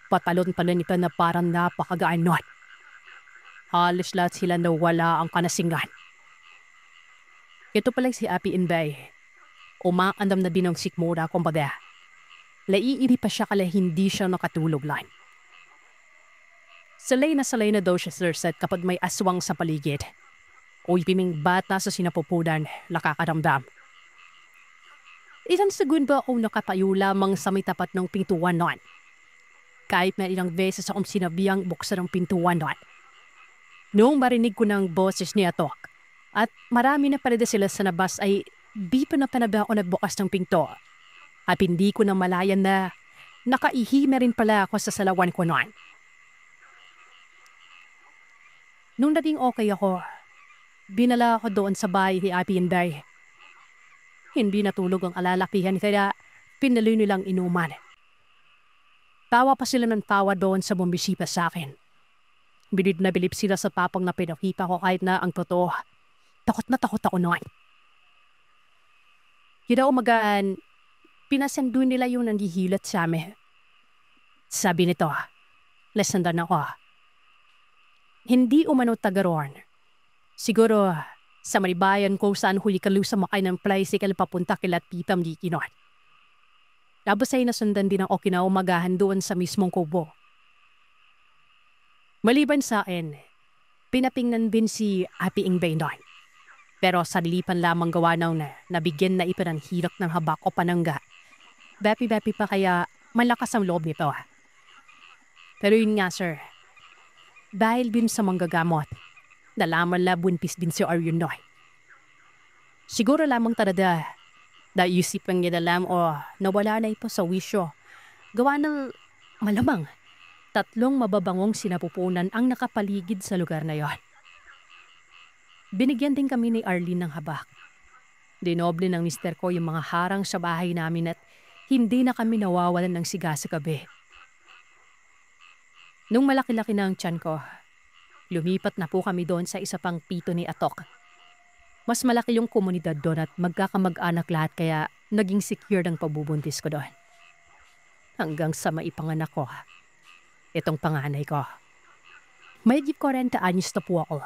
Patalon pala nito na parang napakagaan nun. Halos lahat sila nawala ang kanasingan. Ito pala si Ate Inday. Umaandam na din ang sikmura kumbaga. Laiiri pa siya kala hindi siya nakatulog lang. Salay na daw siya sir set kapag may aswang sa paligid. O piming bata sa sinapupunan nakakaramdam. Isang segundo ako nakatayo lamang sa may tapat ng pintuan noon. Kahit na ilang beses akong sinabihang buksan ang pintuan noon. Noong marinig ko ng boses niya Tok at marami na pala sila sa labas ay di pa na panaba ako nagbukas ng pinto. At hindi ko na malayan na nakaihime rin pala ako sa salawan ko noon. Nung naging okay ako, binala ako doon sa bahay ni Ate Inday. Hindi natulog ang alalakihan kaya pinaloy nilang inuman. Tawa pa sila ng tawa doon sa bumisita sa akin. Bilib na bilib sila sa tapang na pinakita ko kahit na ang totoo. Takot na takot ako noon. Kinaumagaan, pinasando nila yung nangihilat sa amin. Sabi nito, lesandan ako. Hindi umano tagaroon. Siguro sa maribayan kung saan huli kalu sa makay ng tricycle papunta kila Titam di Kinon. Tapos ay nasundan din ako kinaumagahan doon sa mismong kubo. Maliban sa akin, pinapingnan din si Ate Inday doon. Pero sa dilipan lamang gawa na nabigyan na ito ng hirap ng habak o panangga. Bepi-bepi pa kaya malakas ang loob nito. Pero yun nga sir, dahil din sa manggagamot, nalaman la buntis din si Aryon Noy. Siguro lamang talaga, naisip ang niya alam o nawala na ito sa wisyo. Gawa ng malamang, 3 mababangong sinapupunan ang nakapaligid sa lugar na yon. Binigyan din kami ni Arlene ng habak. Dinoble ng mister ko yung mga harang sa bahay namin at hindi na kami nawawalan ng siga sa gabi. Nung malaki-laki na ang tiyan ko, lumipat na po kami doon sa isa pang pito ni Atok. Mas malaki yung komunidad doon at magkakamag-anak lahat kaya naging secure ang pabubuntis ko doon. Hanggang sa maipanganak ko, itong panganay ko. May 40 anyos na po ako.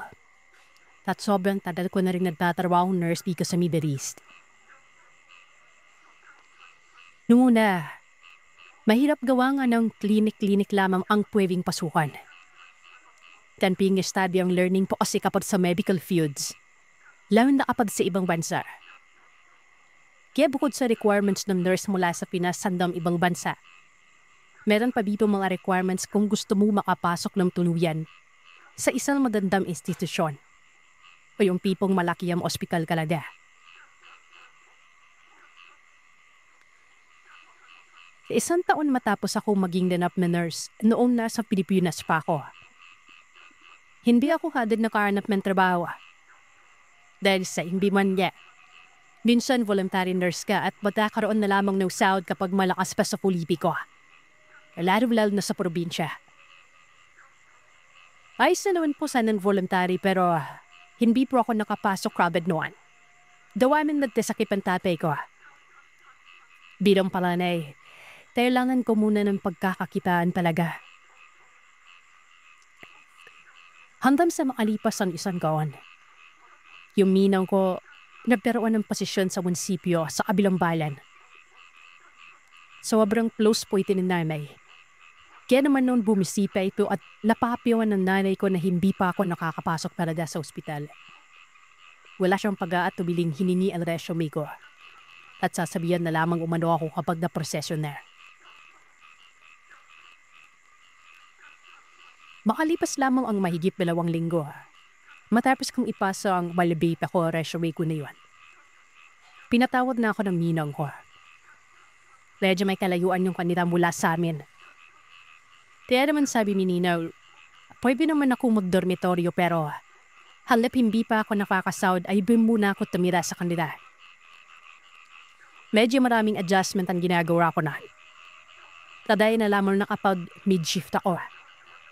At sobrang tagal ko na rin nagtatrabaho nurse dito sa Middle East. Noong una, mahirap gawa nga ng klinik-klinik lamang ang pwedeng pasukan. Tanping study ang learning po kasi kapag sa medical fields, lalo na kapag sa ibang bansa. Kaya bukod sa requirements ng nurse mula sa Pinas hanggang ibang bansa, meron pa dito mga requirements kung gusto mo makapasok ng tuluyan sa isang magandang institusyon o yung tipong malaki ang ospital talaga. Isang taon matapos ako maging ganap na nurse noong nasa Pilipinas pa ako. Hindi ako agad nakahanap ng trabaho. Dahil sa hindi man niya. Minsan voluntary nurse ka at magkakaroon na lamang ng sahod kapag malakas pa sa politiko. Lalo-lalo na sa probinsya. Ayos na naman po sana ng voluntary pero hindi po ako nakapasok rabad noon. Dawamin nagtasakit ang tatay ko. Bilang palanay, kailangan ko muna ng pagkakakitaan talaga. Hanggang sa makalipas ang isang taon, yung minang ko nagkaroon ng posisyon sa munisipyo sa kabilang bayan. Sobrang close po ito ng nanay. Kaya naman noon bumisipa ito at napapiwan ng nanay ko na hindi pa ako nakakapasok talaga sa ospital. Wala siyang pag-aatubiling hiningi ang resume ko at sasabihan na lamang umano ako kapag na-proseso na. Makalipas lamang ang mahigit 2 linggo. Matapos kong ipasa ang malibate ako resume ko na yun. Pinatawad na ako ng ninang ko. Medyo may kalayuan yung kanila mula sa amin. Kaya naman sabi ni Ninaw, pwede naman ako mag-dormitoryo pero halip hindi pa ako nakakasahod ay doon muna ako tumira sa kanila. Medyo maraming adjustment ang ginagawa ko na. Taday na lamang na kapag mid-shift ako.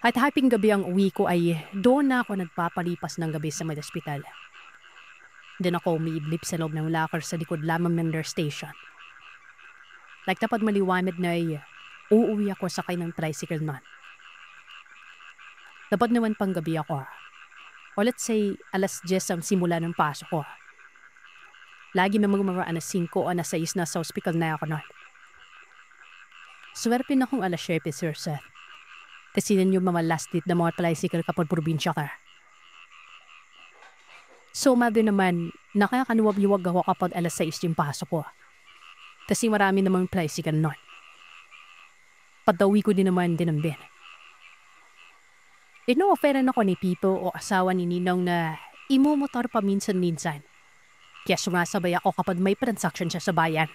At haping gabi ang uwi ko ay doon na ako nagpapalipas ng gabi sa may hospital. Doon ako umiiblip sa loob ng locker sa likod lamang ng nurse station. Like tapad maliwanag na ay uuwi ako sakay ng tricycle na. Dapat naman pang gabi ako. O let's say alas 10 ang simula ng pasok ko. Lagi namang mga alas 5 o alas 6 na sa hospital na ako noon. Swerte na akong alas 7, Sir Seth. Kasi yun yung mga last date na mga tricycle kapag probinsya ka. So mother naman, nakakanuwag-iwag ako kapag alas 6 yung pasok ko. Kasi marami namang tricycle noon. Patawi ko din naman din ang bin. Ino-offeran ako ni Pito o asawa ni Ninong na imumotor pa minsan-minsan. Kaya sumasabay ako kapag may transaction siya sa bayan.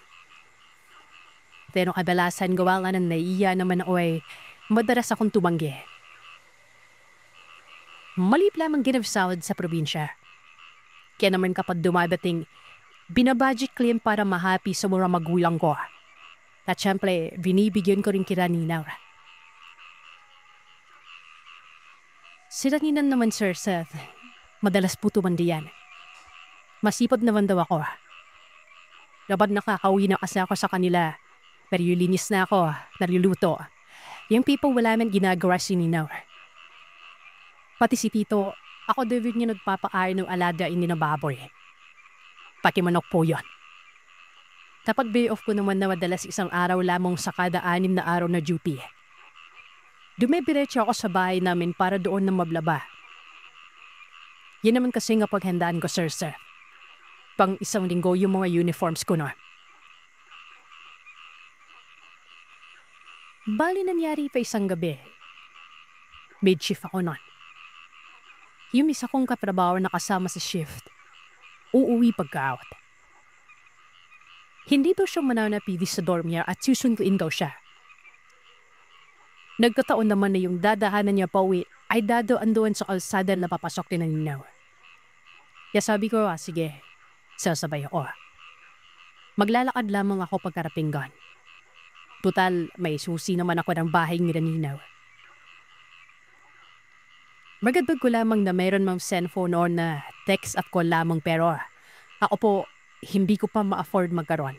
Pero kadalasan gawa nga ng naiiya naman ako ay madalas akong tumanggi. Malip lamang ginavsawad sa probinsya. Kaya naman kapag dumadating, binabudget claim para mahappy sa mga magulang ko. At syempre, binibigyan ko rin kila Ninaw. Sila Ninan naman, Sir Seth, madalas po tumandiyan. Masipag naman daw ako. Dapat nakakauwi na kasi ako sa kanila. Pero linis na ako, naluluto. Yung people wala man ginagawa si Ninaw. Pati si Tito, ako David niya nagpapakain ng alaga ini na baboy. Pati manok po yun. Kapag day off ko naman na madalas isang araw lamang sa kada 6 na araw na duty. Dumibiretso ako sa bahay namin para doon na mablaba. Yan naman kasi nga paghandaan ko, Sir. Pang 1 linggo yung mga uniforms ko na. Bali nangyari pa isang gabi. Mid-shift ako nun. Yung isa kong katrabaho na kasama sa shift, uuwi pagka-out. Hindi daw siya mananapili sa dorm niya at susunduin daw siya. Nagkataon naman na yung dadahanan niya pa uwi ay dadaan doon sa kalsada na papasok din ng Ninaw. Kaya sabi ko, sige, sasabay ako. Maglalakad lamang ako pagkarating doon. Total, may susi naman ako ng bahay ni Ninaw. Magadbag ko lamang na mayroon mang cellphone o na text at call lamang pero ako po, hindi ko pa ma-afford magkaroon.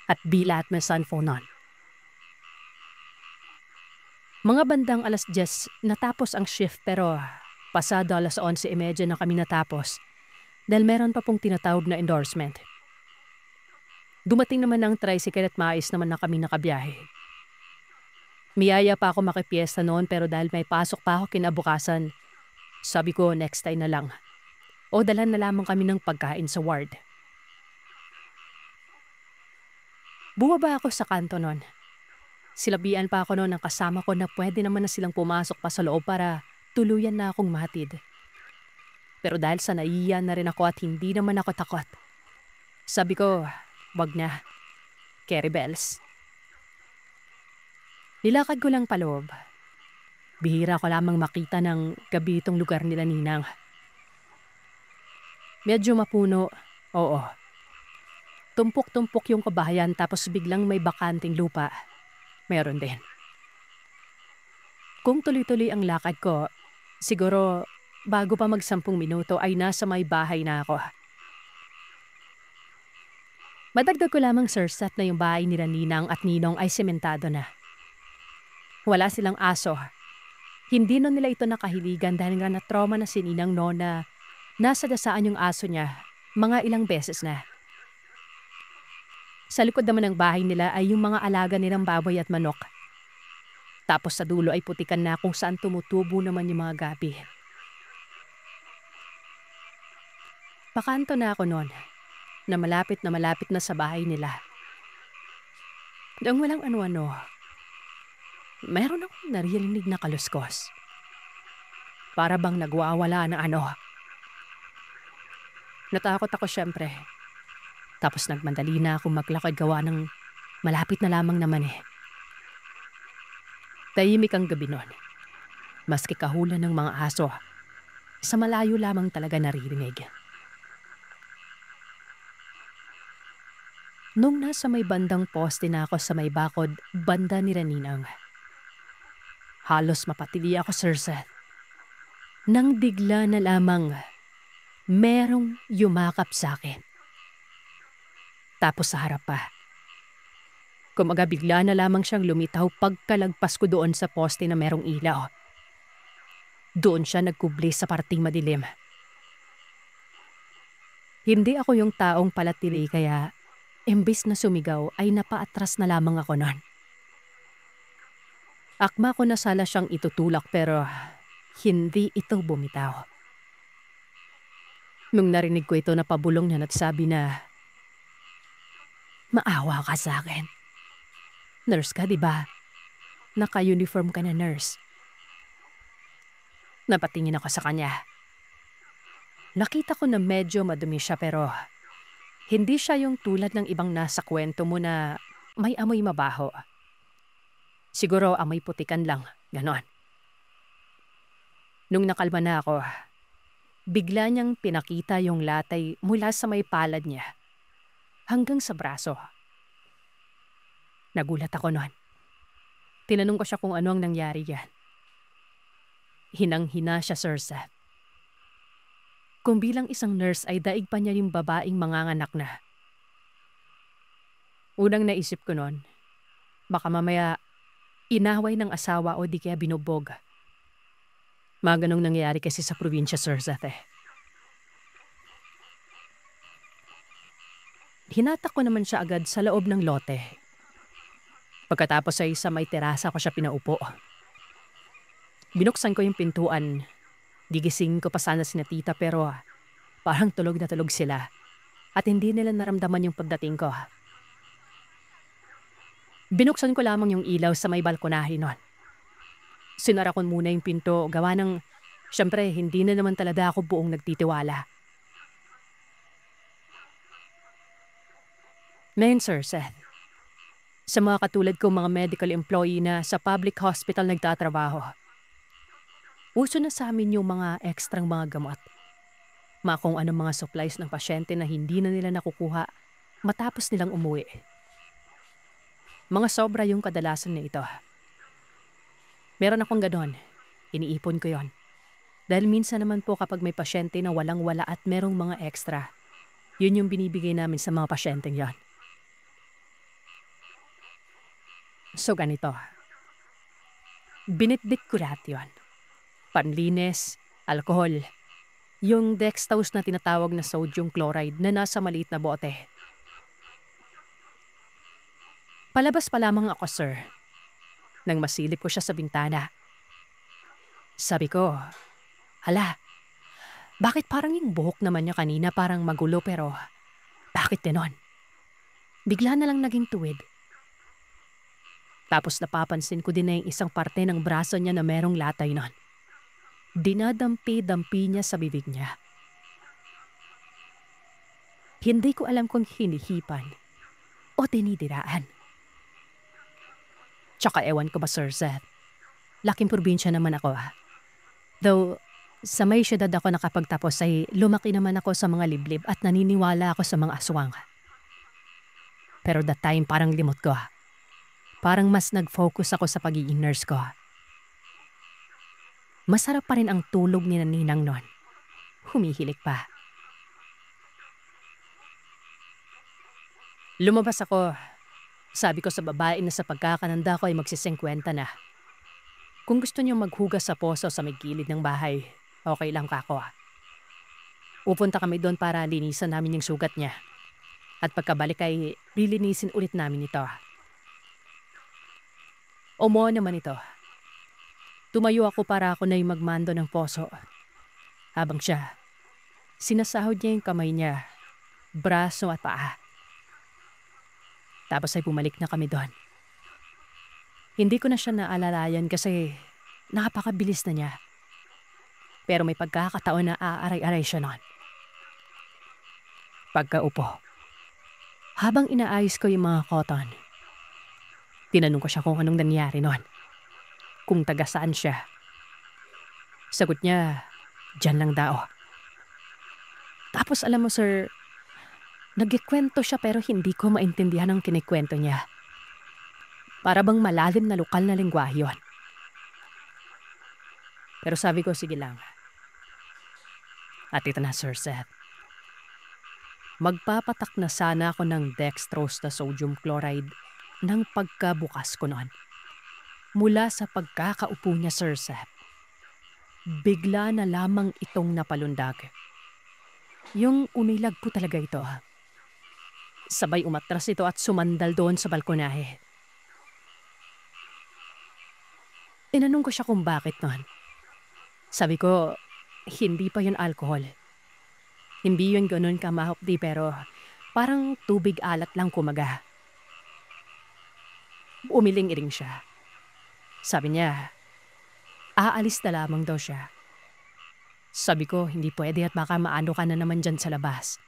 At bilat may cellphone on. Mga bandang alas 10 natapos ang shift pero pasado alas 11:30 na kami natapos dahil meron pa pong tinatawag na endorsement. Dumating naman ang tricycle at maayos naman na kami nakabiyahe. Miyaya pa ako makipiesta noon pero dahil may pasok pa ako kinabukasan, Sabi ko next time na lang. O dalan na lamang kami ng pagkain sa ward. Bumaba ako sa kanto nun. Silabian pa ako noon ng kasama ko na pwede naman na silang pumasok pa sa loob para tuluyan na akong mahatid. Pero dahil sa naiiyan na rin ako at hindi naman ako takot, sabi ko, wag na. Carry bells. Nilakad ko lang paloob. Bihira ko lamang makita ng gabi itong lugar nila Ninang. Medyo mapuno, oo. Tumpok-tumpok yung kabahayan tapos biglang may bakanting lupa. Meron din. Kung tuloy-tuloy ang lakad ko, siguro bago pa mag-10 minuto ay nasa may bahay na ako. Madagdag ko lamang Sir na yung bahay nila Ninang at Ninong ay sementado na. Wala silang aso. Hindi nun nila ito nakahiligan dahil nga na-trauma na si Ninang noon na nasa dasaan yung aso niya mga ilang beses na. Sa likod naman ng bahay nila ay yung mga alaga nilang baboy at manok. Tapos sa dulo ay putikan na kung saan tumutubo naman yung mga gabi. Pakanto na ako noon, na malapit na sa bahay nila. Nang walang ano-ano, meron akong naririnig na kaluskos. Para bang nagwawala na ano. Natakot ako syempre. Tapos nagmandali na akong maglakad gawa ng malapit na lamang naman eh. Tahimik ang gabi noon. Maski kahulan ng mga aso, sa malayo lamang talaga naririnig. Nung nasa may bandang poste na ako sa may bakod, banda ni Ninang. Halos mapatili ako, Sir Seth. Nang bigla na lamang, merong yumakap sa akin. Tapos sa harap pa. Kumaga bigla na lamang siyang lumitaw pagkalagpas ko doon sa poste na merong ilaw. Doon siya nagkubli sa parting madilim. Hindi ako yung taong palatili kaya imbis na sumigaw ay napaatras na lamang ako noon. Akma ko na sala siyang itutulak pero hindi ito bumitaw. Nung narinig ko ito napabulong na nagsabi na, "Maawa ka sa akin. Nurse ka, di ba? Naka-uniform ka na nurse." Napatingin ako sa kanya. Nakita ko na medyo madumi siya pero hindi siya yung tulad ng ibang nasa kwento mo na may amoy mabaho. Siguro amoy putikan lang, ganon. Nung nakalma na ako, bigla niyang pinakita yung latay mula sa may palad niya hanggang sa braso. Nagulat ako noon. Tinanong ko siya kung ano ang nangyari yan. Hinang-hina siya, Sir Seth. Kung bilang isang nurse ay daig pa niya yung babaeng manganganak na. Unang naisip ko noon, baka mamaya inaway ng asawa o di kaya binubog. Mga ganong nangyayari kasi sa probinsya, Sir Seth eh. Hinatak ko naman siya agad sa loob ng lote. Pagkatapos ay sa may terasa ko siya pinaupo. Binuksan ko yung pintuan. Gigising ko pa sana si Tita pero parang tulog na tulog sila at hindi nila naramdaman yung pagdating ko. Binuksan ko lamang yung ilaw sa may balkonahe nun. Sinara ko muna yung pinto gawa ng syempre hindi na naman talaga ako buong nagtitiwala. Ngayon, Sir Seth, sa mga katulad ko mga medical employee na sa public hospital nagtatrabaho, uso na sa amin yung mga ekstrang mga gamot. Mga kung anong mga supplies ng pasyente na hindi na nila nakukuha matapos nilang umuwi. Mga sobra yung kadalasan na ito. Meron akong ganon. Iniipon ko yon. Dahil minsan naman po kapag may pasyente na walang-wala at merong mga extra, yun yung binibigay namin sa mga pasyenteng yon. So ganito. Binitbit ko lahat yun. Panlinis, alkohol, yung dextrose na tinatawag na sodium chloride na nasa maliit na bote. Palabas pa lamang ako, sir, nang masilip ko siya sa bintana. Sabi ko, Hala, bakit parang yung buhok naman niya kanina parang magulo pero bakit ganon? Bigla na lang naging tuwid. Tapos napapansin ko din na yung isang parte ng braso niya na merong latay nun. Dinadampi-dampi niya sa bibig niya. Hindi ko alam kung hinihipan o tinidiraan. Tsaka ewan ko ba, Sir Seth, laking probinsya naman ako Though sa may syudad ako nakapagtapos ay lumaki naman ako sa mga liblib at naniniwala ako sa mga aswang. Pero that time parang limot ko. Parang mas nag-focus ako sa pagiging nurse ko. Masarap pa rin ang tulog ni Ninang nun. Humihilik pa. Lumabas ako. Sabi ko sa babae na sa pagkakananda ko ay magsisengkwenta na. Kung gusto niyo maghugas sa poso sa may gilid ng bahay, okay lang kako. Pupunta kami doon para linisan namin yung sugat niya. At pagkabalik ay lilinisin ulit namin ito. Omo naman ito. Tumayo ako para ako na yung magmando ng poso. Habang siya, sinasahod niya yung kamay niya, braso at paa. Tapos ay bumalik na kami doon. Hindi ko na siya naalalayan kasi napakabilis na niya. Pero may pagkakataon na aaray-aray siya noon. Pagkaupo, habang inaayos ko yung mga cotton, tinanong ko siya kung anong nangyari noon. Kung taga saan siya. Sagot niya, dyan lang daw. Tapos alam mo sir, nagkikwento siya pero hindi ko maintindihan ang kinikwento niya. Para bang malalim na lokal na lengguwahe yun. Pero sabi ko, sige lang. At ito na Sir Seth. Magpapatak na sana ako ng dextrose na sodium chloride ng pagkabukas ko noon. Mula sa pagkakaupo niya, Sir Seth, bigla na lamang itong napalundag. Yung umilag po talaga ito. Sabay umatras ito at sumandal doon sa balkonahe. Tinanong ko siya kung bakit noon. Sabi ko, hindi pa yun alcohol. Hindi yun ganun kamahopdi pero parang tubig alat lang kumaga. Umiling-iring siya. Sabi niya, aalis na lamang daw siya. Sabi ko, hindi pwede at baka maano ka na naman dyan sa labas.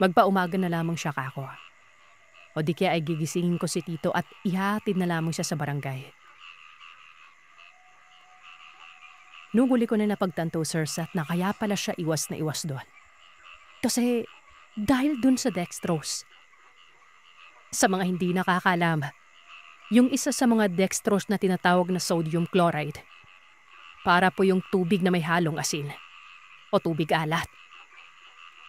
Magpaumaga na lamang siya kako. O di kaya ay gigisingin ko si Tito at ihatid na lamang siya sa barangay. Nung huli ko na napagtanto, Sir Seth, na kaya pala siya iwas na iwas doon. Kasi dahil doon sa dextrose. Sa mga hindi nakakalam, yung isa sa mga dextrose na tinatawag na sodium chloride, para po yung tubig na may halong asin o tubig alat.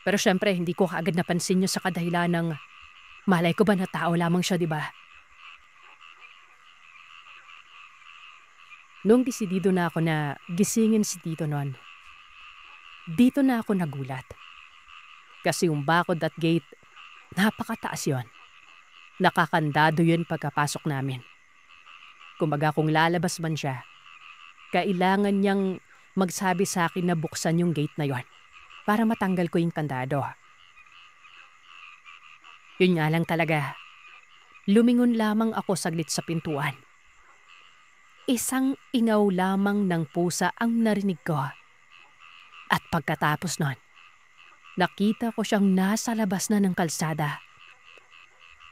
Pero syempre, hindi ko kaagad napansin yun sa kadahilan ng malay ko ba na tao lamang siya, di ba? Nung desidido na ako na gisingin si Tito noon, dito na ako nagulat. Kasi yung bakod at gate, napakataas yon. Nakakandado yun pagkapasok namin. Kumbaga kung lalabas man siya, kailangan niyang magsabi sa akin na buksan yung gate na yon para matanggal ko yung kandado. Yun nga lang talaga. Lumingon lamang ako saglit sa pintuan. Isang ingaw lamang ng pusa ang narinig ko. At pagkatapos nun, nakita ko siyang nasa labas na ng kalsada.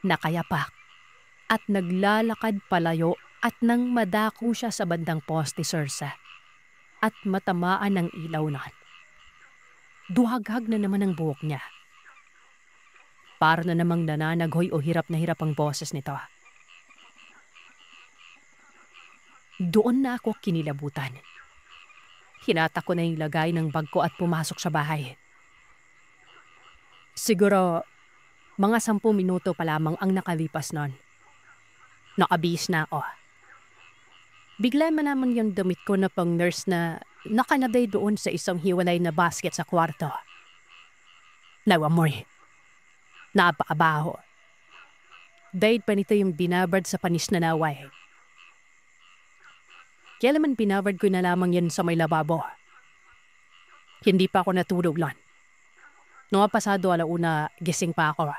Nakayapak at naglalakad palayo at nang madako siya sa bandang poste, Sirsa, at matamaan ng ilaw nun. Duhaghag na naman ang buhok niya. Para na namang nananaghoy o hirap na hirap ang boses nito. Doon na ako kinilabutan. Hinata ko na yung lagay ng bag ko at pumasok sa bahay. Siguro mga 10 minuto pa lamang ang nakalipas nun. Nakabihis na ako. Bigla man naman yung damit ko na pang nurse na nakanaday doon sa isang hiwalay na basket sa kwarto. Nawamoy. Napakabaho. Dahil pa nito yung binabard sa panis na naway. Kaya naman binabard ko na lamang yan sa may lababo. Hindi pa ako natulog lan. Noong pasado alauna, gising pa ako.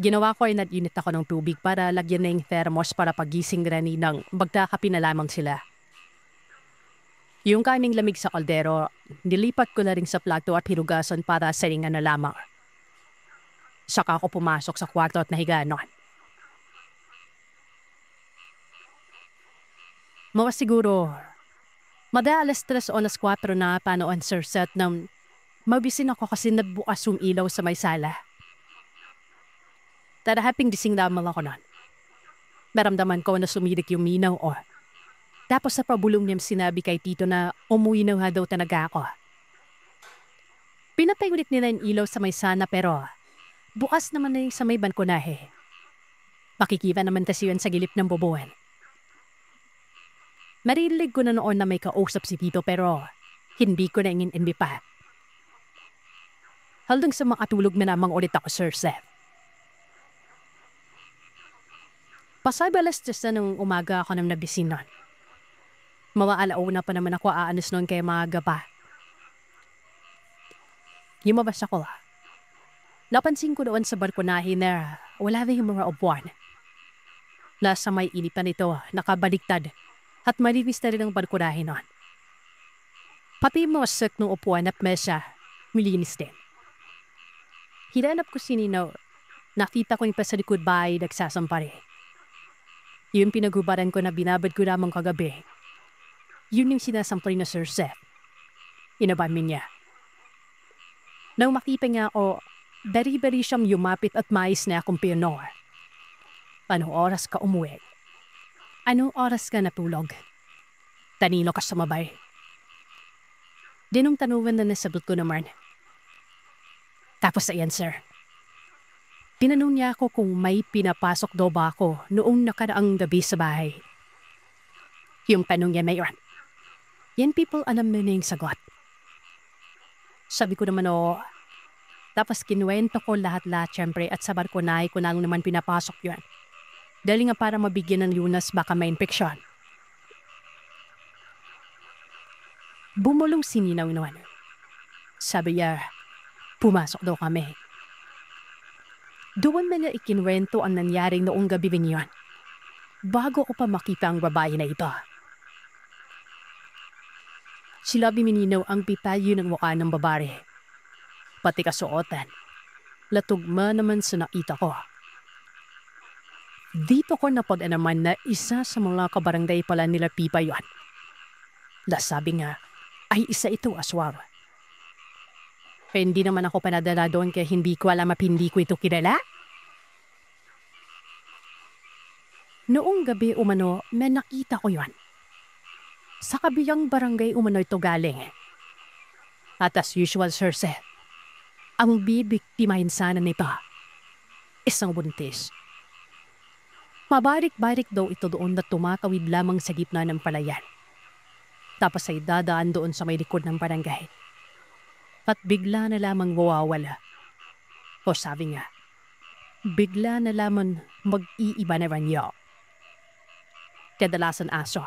Ginawa ko ay nag-init ako ng tubig para lagyan na yung thermos para pagising rani ng magkakapi na lamang sila. Yung kaming lamig sa kaldero, nilipat ko na rin sa plato at hinugasan para saringan na lamang. Saka ako pumasok sa kwarto at nahiga noon. Mga siguro, madalas 3 o 4 na panoon sir set nang mabisin ako kasi nagbukas yung ilaw sa may sala. Tarahaping gising lamang ako noon. Naramdaman ko na sumirik yung minaw o. Tapos sa pabulong niyang sinabi kay Tito na umuwi na nga daw talaga ako. Pinatay ulit nila yung ilaw sa may sana pero bukas naman na sa may balkonahe. Makikita naman kasi yun sa gilip ng bubuan. Marilig ko na noon na may kausap si Tito pero hindi ko na ingin pa. Haldang sa makatulog na namang ulit ako, Sir Seth. Pasabalas na ng umaga ako nang nabisin nun. Alauna pa naman ako aanos noon kaya maaga pa. Lumabas ako. Napansin ko doon sa balkonahe na wala na yung mga upuan. Nasa may initan nito, nakabaliktad at malinis na rin ang balkonahe noon. Pati yung mga set ng upuan at mesa, milinis din. Hinanap ko si Nino, nakita ko niya pa sa likod bahay nagsasampari. Yung pinagubaran ko na binabad ko lamang kagabi, yun yung sinasampari na Sir Seth. Inabamin niya. Nang makita niya ako, bari-bari siyang yumapit at mais na akong pionor. Anong oras ka umuwi? Anong oras ka natulog? Tanino ka sumabay. Dinong tanungan na nasagot ko naman. Tapos ayan sir. Tinanong niya ako kung may pinapasok daw ba ako noong nakaraang gabi sa bahay. Yung tanong niya na yun. Yan people alam na yung sagot. Sabi ko naman o. Tapos kinuwento ko lahat-lahat syempre at sa barkonahe ko na naman pinapasok yun. Dahil nga para mabigyan ng lunas baka may infeksyon. Bumulong si Ninaw naman. Sabi niya, pumasok daw kami. Doon na niya ikinwento ang nangyaring noong gabi rin yun. Bago ko pa makita ang babae na ito. Silabi ni Ninaw ang pitayo ng mukha ng babae. Pati kasuotan. Latugma naman sa nakita ko. Dito ko napag-anaman na isa sa mga kabarangay pala nila Pipa yun. Sabi nga, ay isa ito aswang. Hindi naman ako panadala doon kaya hindi ko alam at hindi ko ito kilala. Noong gabi umano, may nakita ko yun. Sa kabilang barangay umano ito galing. At as usual, Sir Seth, ang bibiktimahin sana nito, isang buntis. Mabarik-barik daw ito doon na tumakawid lamang sa gitna ng palayan. Tapos ay dadaan doon sa may likod ng barangay. At bigla na lamang mawawala. O sabi nga, bigla na lamang mag-iiba na ranyo. Kadalasan aso.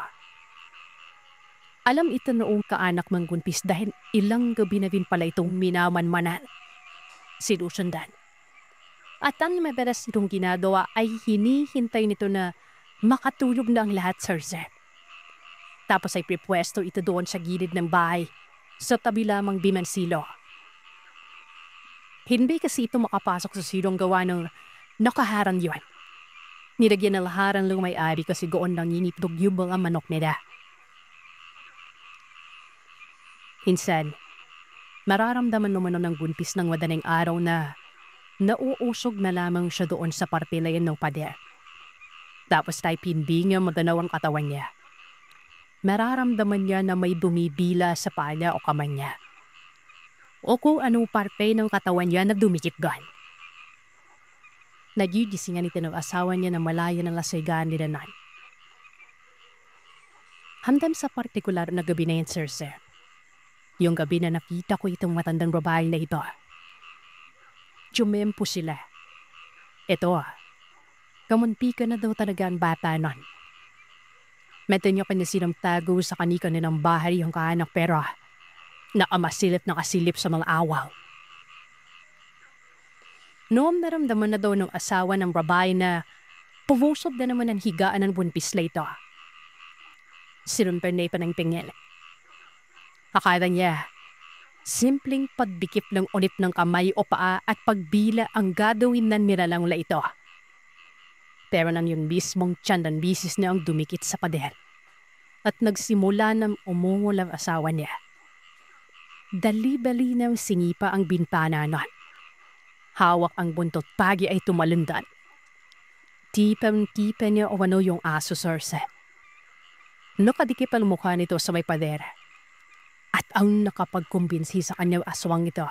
Alam ito noong kaanak mang gunpis dahil ilang gabi na din pala itong minaman-manan. Sinusundan. At ang madalas itong ginagawa ay hinihintay nito na makatulog na ang lahat, Sir Seth. Tapos ay pripwesto ito doon sa gilid ng bahay sa tabi lamang bimansilo. Hindi kasi ito makapasok sa silong gawa ng nakaharang yun. Nilagyan na laharan lang may-ari kasi goon lang initog yung mga manok nila. Hinsan, mararamdaman naman ng gunpis ng madaling araw na nauusog na lamang siya doon sa partilayan ng pader. Tapos tayo hindi niya maganaw ang katawan niya. Mararamdaman niya na may bumibila sa paa niya o kamay niya. O kung anong parte ng katawan niya na dumikit doon. Nagigisingan ito ng asawa niya na malaya ng lasigaan nila nan. Hanggang sa partikular na gabi na yun, Sir Sir. Yung gabi na nakita ko itong matandang babae na ito. Jumempo sila. Ito, kamunti ka na daw talaga ang bata nun. Meto niya kanya silang tago sa kanika nilang bahay yung kaanak pero Nakamasilip na kasilip sa mga awaw. Noong naramdaman na daw ng asawa ng babae na puvusob na naman ang higaan ng buntis na ito. Sinumper na ng pingil. Akala niya, simpleng pagbikip ng ulit ng kamay o paa at pagbila ang gagawin ng nilalang la ito. Pero nang yung mismong tiyan ng bisis niya ang dumikit sa pader at nagsimula ng umungol ang asawa niya. Dali-dali nang singipa ang bintana nun. Hawak ang buntot pagi ay tumalundan. Tipang-tipa niya o ano yung aso sorse. Nakadikip ang mukha nito sa may pader. At ang nakapagkumbinsi sa kanyang aswang ito,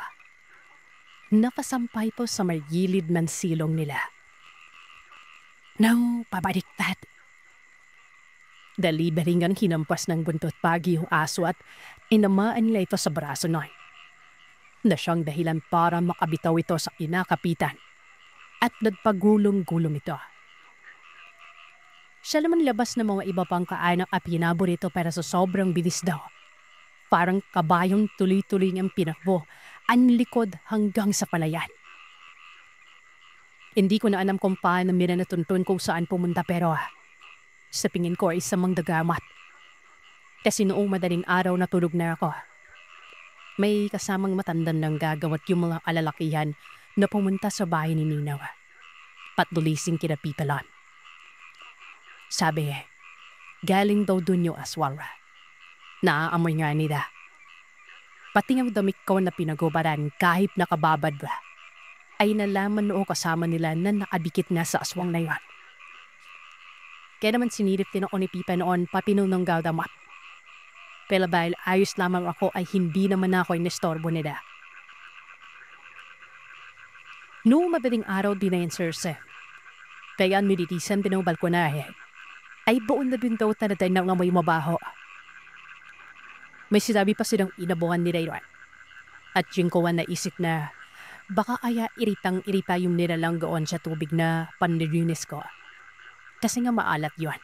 nakasampay po sa may gilid ng silong nila. No, pabaliktad. Dali-dalingan hinampas ng buntot pagi yung aso at inamaan nila ito sa braso noy. Na siyang dahilan para makabitaw ito sa kinakapitan at nagpagulong-gulong ito. Siya naman labas ng mga iba pang kaanak at pinaborito para sa sobrang bilis daw. Parang kabayong tuloy-tuloy niyang pinakbo ang likod hanggang sa palayan. Hindi ko na alam kung paano nila natuntun kung saan pumunta pero sa pingin ko ay isang dagamat. Kasi noong madaling araw na tulog na ako. May kasamang matandang nang gagawat yung mga alalakihan na pumunta sa bahay ni Ninaw. Patulising kinapipalan. Sabi, galing daw dun yung aswang. Naaamoy nga nila. Pati ang damit ko na pinagubaran kahit nakababad ba, ay nalaman noong kasama nila na nakabikit na sa aswang na yun. Kaya naman sinilip din ako ni Pipa noon papinunong gawdamat. Pero dahil ayos lamang ako ay hindi naman ako inestorbo nila. Noong madaling araw din na yung sirse, kaya ang militisan din ng balkonahe, ay buon na din daw taladay ng amoy mabaho. May sinabi pa silang inabuhan nila yun. At yung kuwan na isip na baka kaya iritang-irita yung nilalang goon sa tubig na panlilinis ko. Kasi nga maalat yun.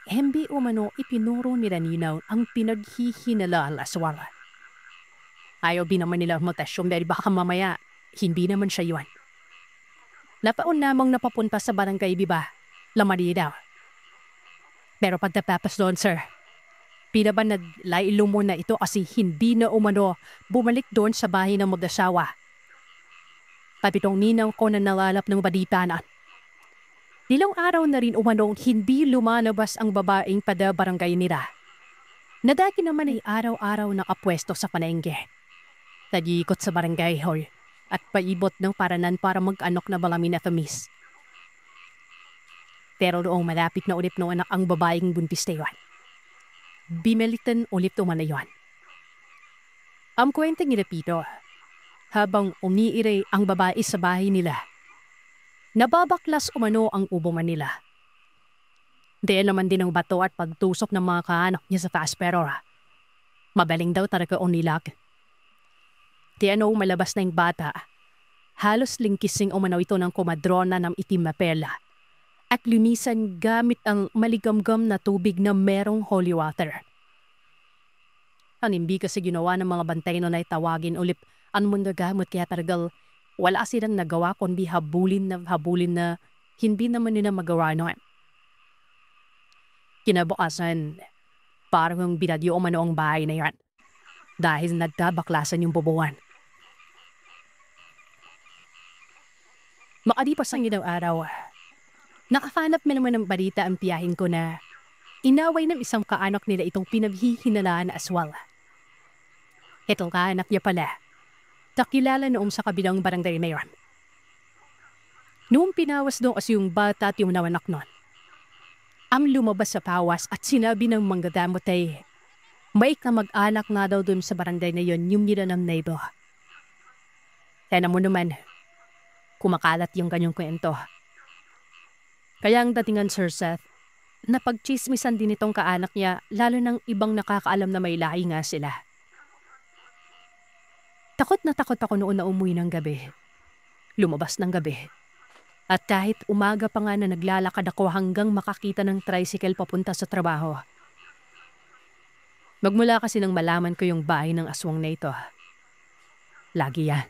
Hembi umano ipinuro nila Ninaw ang pinaghihinala ang aswang. Ayaw din naman nila magtasyong dahil baka mamaya hindi naman siya yun. Napaon namang napapunta sa barangay Biba, Lamari daw. Pero pagtapapas doon, sir, pinaban na lailo mo na ito kasi hindi na umano bumalik doon sa bahay ng mag-asawa. Papitong ninang ko na nalalap ng badipanan. Nilang araw na rin umanong hindi lumalabas ang babaeng pada barangay nila. Nadagi naman ay araw-araw nakapwesto sa palengke. Nag-iikot sa barangay hall at paibot ng paranan para mag-anok na balamin at amis. Pero noong malapit na ulit ng anak ang babaeng buntis na yun, bimalitan ulit umana yun. Ang kwenteng ni Pito, habang umiire ang babae sa bahay nila, nababaklas umano ang ubungan nila. Diyan naman din ang bato at pagtusok ng mga kaanak niya sa taas pero mabaling daw talaga unilag. Diyan noong malabas na yung bata, halos lingkising umano ito ng komadrona ng itim na perla at linisan gamit ang maligamgam na tubig na merong holy water. Ang hindi kasi ginawa ng mga bantay nun ay tawagin ulit ang mga gamot kaya talagang wala silang nagawa kundi habulin na hindi naman nila magawa noon. Kinabukasan, parang binadyo umano ang bahay na yan dahil nagkabaklasan yung bubuan. Makalipas ang ilang araw, nakafanap mo naman ng balita ang tiyahin ko na inaway ng isang kaanak nila itong pinaghihinalaan na aswang. Itong kaanak niya pala, kakilala noong sa kabilang barangay na yun. Noong pinawas doon kasi yung bata at yung nawanak nun, ang lumabas sa pawas at sinabi ng manggadamot ay may kamag-anak nga daw doon sa barangay na yun yung nila ng neighbor. Kaya mo naman, kumakalat yung kanyang kwento. Kaya ang datingan Sir Seth, napagchismisan din itong kaanak niya lalo ng ibang nakakaalam na may lahi nga sila. Takot na takot ako noon na umuwi ng gabi. Lumabas ng gabi. At kahit umaga pa nga na naglalakad ako hanggang makakita ng tricycle papunta sa trabaho. Magmula kasi nang malaman ko yung bahay ng aswang na ito, lagi yan.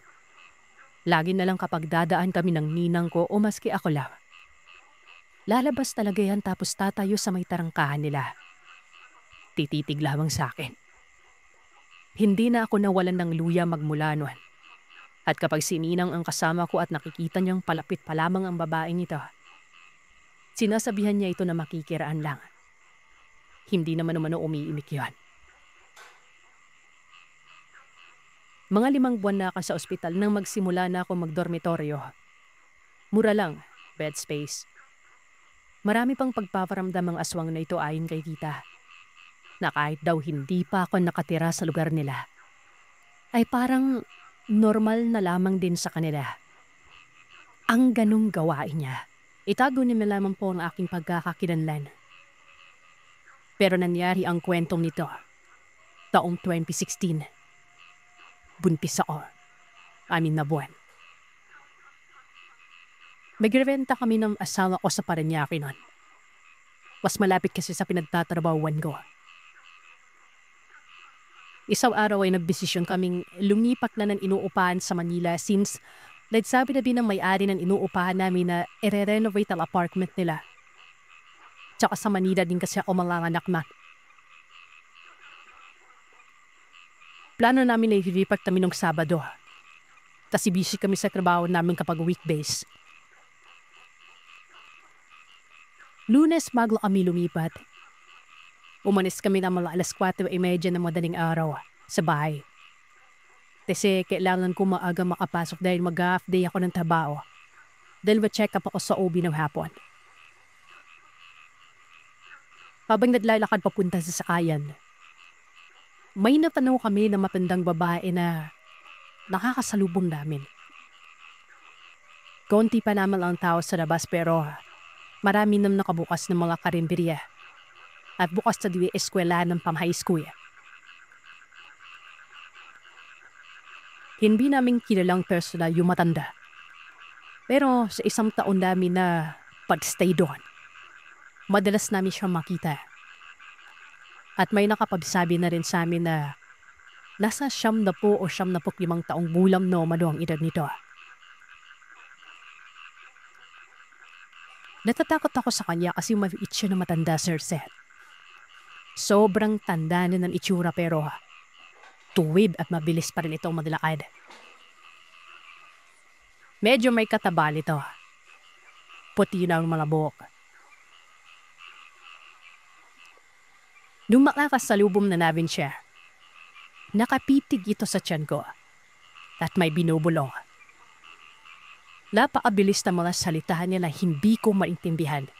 Lagi na lang kapag dadaan kami ng ninang ko o maski ako lang. Lalabas talaga yan tapos tatayo sa may tarangkahan nila. Tititig lamang sa akin. Hindi na ako nawalan ng luya magmula noon. At kapag sininang ang kasama ko at nakikita niyang palapit pa lamang ang babaeng ito, sinasabihan niya ito na makikiraan lang. Hindi naman umano umiimik yan. Mga 5 buwan na ako sa ospital nang magsimula na ako magdormitoryo. Mura lang, bed space. Marami pang pagpaparamdam ang aswang na ito ayon kay tita. Na kahit daw hindi pa ako nakatira sa lugar nila, ay parang normal na lamang din sa kanila. Ang ganong gawain niya. Itago niya lamang po ang aking pagkakakilanlan. Pero nangyari ang kwentong nito. Taong 2016. Buntis ako. 6 na buwan. Magrerenta kami ng asawa ko sa Parañaque noon. Mas malapit kasi sa pinagtatrabahuan ko. Isang araw ay nagdesisyon kaming lumipat na ng inuupahan sa Manila since nagsabi na din ng may-ari ng inuupahan namin na i-renovate ang apartment nila. Tsaka sa Manila din kasi ako manganganak na. Plano namin na ililipat kami nung Sabado. Tas busy kami sa trabaho namin kapag weekdays. Lunes bago kami lumipat. Umalis kami ng mga 4:30 ng madaling araw sa bahay. Kasi kailangan ko maaga makapasok dahil mag-half day ako ng trabaho. Dahil ma-check up ako sa OB ng hapon. Habang naglalakad papunta sa sakayan, may natanaw kami na matandang babae na nakakasalubong namin. Konti pa naman ang tao sa labas pero marami nang nakabukas ng mga karinderya at bukas sa eskwela ng pang-high school. Hindi namin kilalang personal yung matanda. Pero sa 1 taon namin na pag-stay doon, madalas namin siya makita. At may nakapagsabi na rin sa amin na nasa 70 o 75 taong gulang no ang edad nito. Natatakot ako sa kanya kasi maliit siya na matanda, Sir Seth. Sobrang tanda na ng itsura pero tuwid at mabilis pa rin itong maglakad. Medyo may kataba nito. Puti na ang mga buhok. Nung makakasalubong na namin siya, nakapitig ito sa tiyan ko at may binubulong. Napakabilis na mga salitahan niya na hindi ko maintindihan.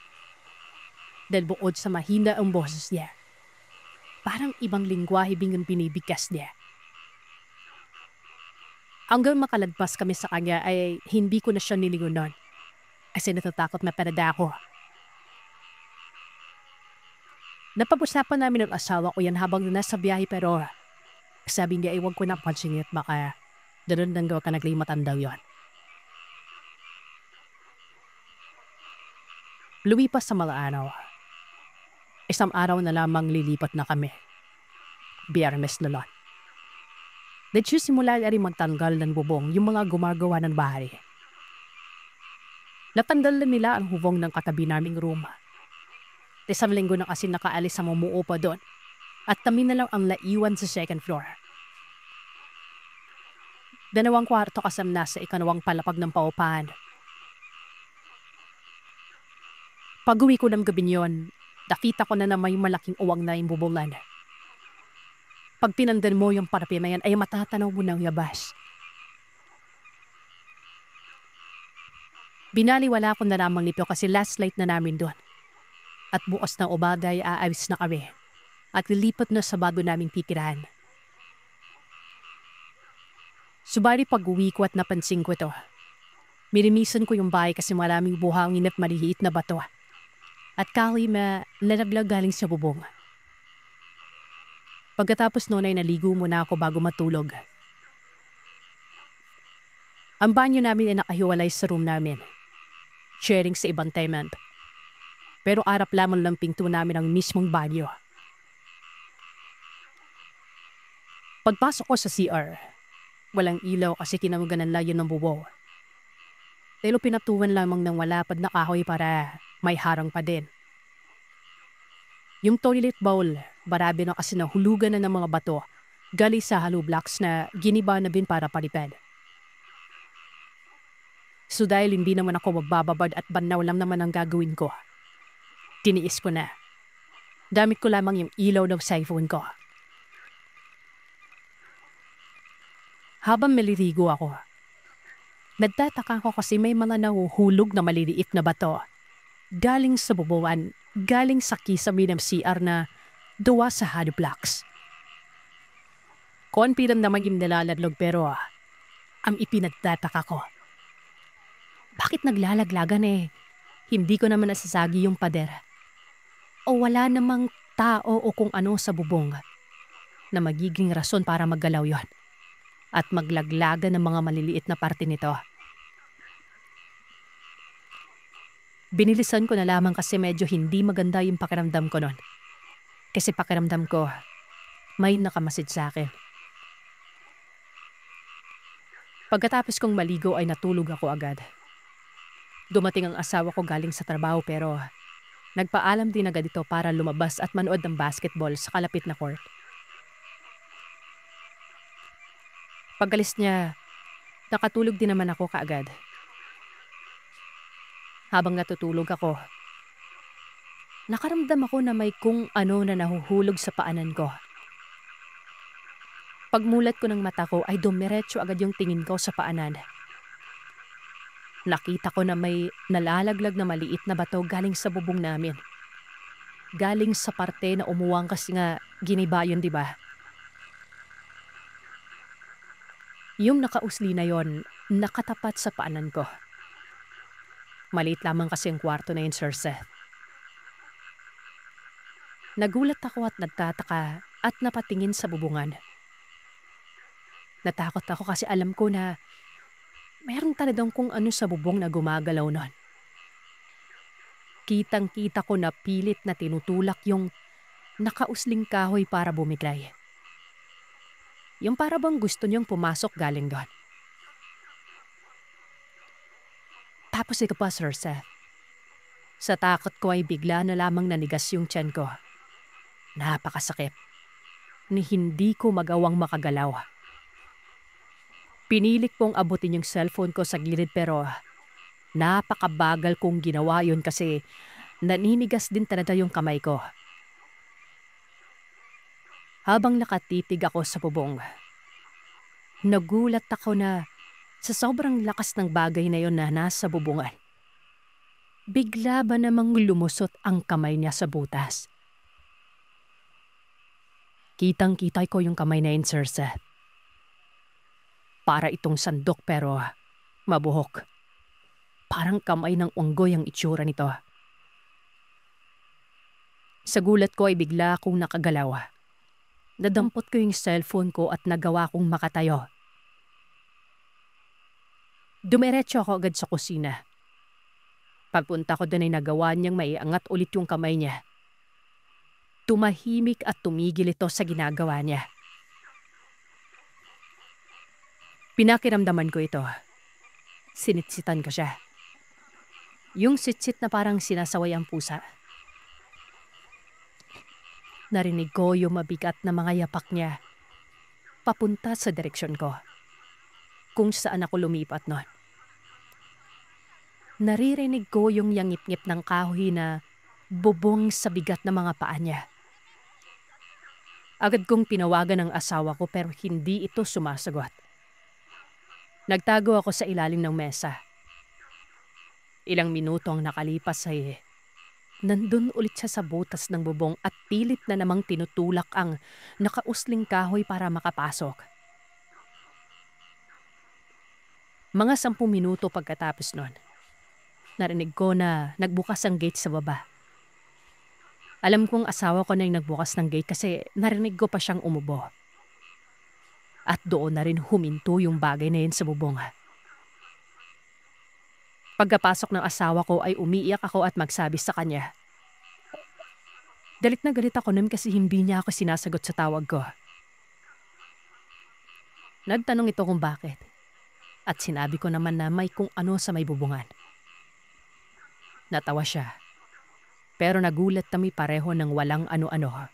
Dahil bukod sa mahina ang boses niya, parang ibang lingwahe bingang binibigkas niya. Hanggang makalagpas kami sa kanya ay hindi ko na siya nilingunan kasi natatakot na parada ako. Napag-usapan namin ng asawa ko yan habang nasa biyahe pero sabi niya ay huwag ko na pansinin at baka doon lang daw ka naglimatan daw yun. Lumipas sa mga araw. 1 araw na lamang lilipat na kami. Biyernes na lang. Nagsisimula na rin magtanggal ng bubong yung mga gumagawa ng bahay. Natanggal na nila ang hubong ng katabi naming room. 1 linggo na kasi nakaalis sa mumuo pa doon at kami na lang ang naiwan sa 2nd floor. 2 kwarto kasam na sa 2 palapag ng paupahan. Pag-uwi ko ng gabi niyon, nakita ko na may malaking uwang na yung bubungan. Pag pinandan mo yung parapi na yan ay matatanaw mo ng yabas. Binaliwala ko na lamang nito kasi last night na namin doon. At bukas ng umaga ay aawis na kami at lilipat na sa bago naming titirahan. Subali pag-uwi ko at napansin ko ito. Mirimisan ko yung bahay kasi maraming buhangin at maliit na bato. At kahoy na lalaglag galing sa bubong. Pagkatapos noon ay naligo muna ako bago matulog. Ang banyo namin ay nakahiwalay sa room namin. Sharing sa ibang tenant. Pero arap lamang ng pinto namin ang mismong banyo. Pagpasok ko sa CR, walang ilaw kasi tinamugan ng layon ng bubo. Telo pinatuan lamang ng malapad na kahoy para may harang pa din. Yung toilet bowl, barabi na kasi nahulugan na ng mga bato gali sa hollow blocks na giniba na din para palipad. So dahil hindi naman ako magbababad at banaw lang naman ang gagawin ko, tiniis ko na. Damit ko lamang yung ilaw ng cellphone ko. Habang maliligo ako, nagtataka ko kasi may mga nahuhulog na maliliit na bato. Galing sa bubuan, galing sa kisame ng CR na duwa sa hollow blocks. Confident naman yung nilaladlog pero ang ipinagtataka ko, bakit naglalaglagan Hindi ko naman nasasagi yung pader. O wala namang tao o kung ano sa bubong na magiging rason para maggalaw yon at maglaglagan ng mga maliliit na parte nito. Binilisan ko na lamang kasi medyo hindi maganda yung pakiramdam ko nun. Kasi pakiramdam ko, may nakamasid sa akin. Pagkatapos kong maligo ay natulog ako agad. Dumating ang asawa ko galing sa trabaho pero nagpaalam din agad ito para lumabas at manood ng basketball sa kalapit na court. Pagalis niya, nakatulog din naman ako kaagad. Habang natutulog ako, nakaramdam ako na may kung ano na nahuhulog sa paanan ko. Pagmulat ko ng mata ko ay dumiretso agad yung tingin ko sa paanan. Nakita ko na may nalalaglag na maliit na bato galing sa bubong namin. Galing sa parte na umuwang kasi nga giniba yun, di ba? Yung nakausli na yon, nakatapat sa paanan ko. Maliit lamang kasi ang kwarto na yun, Sir Seth. Nagulat ako at nagtataka at napatingin sa bubungan. Natakot ako kasi alam ko na mayroong talagang kung ano sa bubong na gumagalaw nun. Kitang-kita ko na pilit na tinutulak yung nakausling kahoy para bumiglay. Yung para bang gusto niyang pumasok galing doon. Tapos ito pa, Sir Seth. Sa takot ko ay bigla na lamang nanigas yung tiyan ko. Napakasakit. Ni hindi ko magawang makagalaw. Pinilit kong abutin yung cellphone ko sa gilid pero napakabagal kong ginawa yun kasi naninigas din talaga yung kamay ko. Habang nakatitig ako sa bubong, nagulat ako na sa sobrang lakas ng bagay na yon na nasa bubungan, bigla ba namang lumusot ang kamay niya sa butas? Kitang-kita ko yung kamay na yun, Sir Seth. Para itong sandok pero mabuhok. Parang kamay ng unggoy ang itsura nito. Sa gulat ko ay bigla akong nakagalaw. Nadampot ko yung cellphone ko at nagawa kong makatayo. Dumiretso ako agad sa kusina. Pagpunta ko doon ay nagawa niyang maiangat ulit yung kamay niya. Tumahimik at tumigil ito sa ginagawa niya. Pinakiramdaman ko ito. Sinitsitan ko siya. Yung sitsit na parang sinasaway ang pusa. Narinig ko yung mabigat na mga yapak niya papunta sa direksyon ko, kung saan ako lumipat nun. Naririnig ko yung yangip-ngip ng kahoy na bubong sa bigat ng mga paa niya. Agad kong pinawagan ang asawa ko pero hindi ito sumasagot. Nagtago ako sa ilalim ng mesa. Ilang minuto ang nakalipas ay nandun ulit siya sa butas ng bubong at pilit na namang tinutulak ang nakausling kahoy para makapasok. Mga 10 minuto pagkatapos nun, narinig ko na nagbukas ang gate sa baba. Alam kong asawa ko na yung nagbukas ng gate kasi narinig ko pa siyang umubo. At doon na rin huminto yung bagay na yun sa bubong. Pagkapasok ng asawa ko ay umiiyak ako at magsabi sa kanya. Galit na galit ako nun kasi hindi niya ako sinasagot sa tawag ko. Nagtanong ito kung bakit. At sinabi ko naman na may kung ano sa may bubungan. Natawa siya. Pero nagulat kami pareho ng walang ano-ano.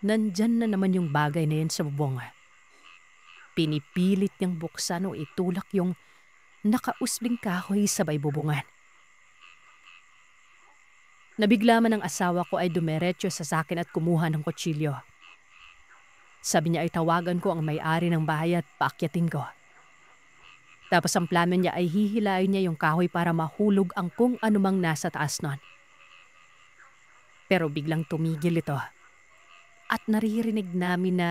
Nandyan na naman yung bagay na yun sa bubong. Pinipilit niyang buksan o itulak yung nakausling kahoy sa may bubungan. Nabigla man ang asawa ko ay dumiretso sa sakin at kumuha ng kutsilyo. Sabi niya ay tawagan ko ang may-ari ng bahay at paakyatin ko. Tapos ang plano niya ay hihilayin niya yung kahoy para mahulog ang kung anumang nasa taas nun. Pero biglang tumigil ito. At naririnig namin na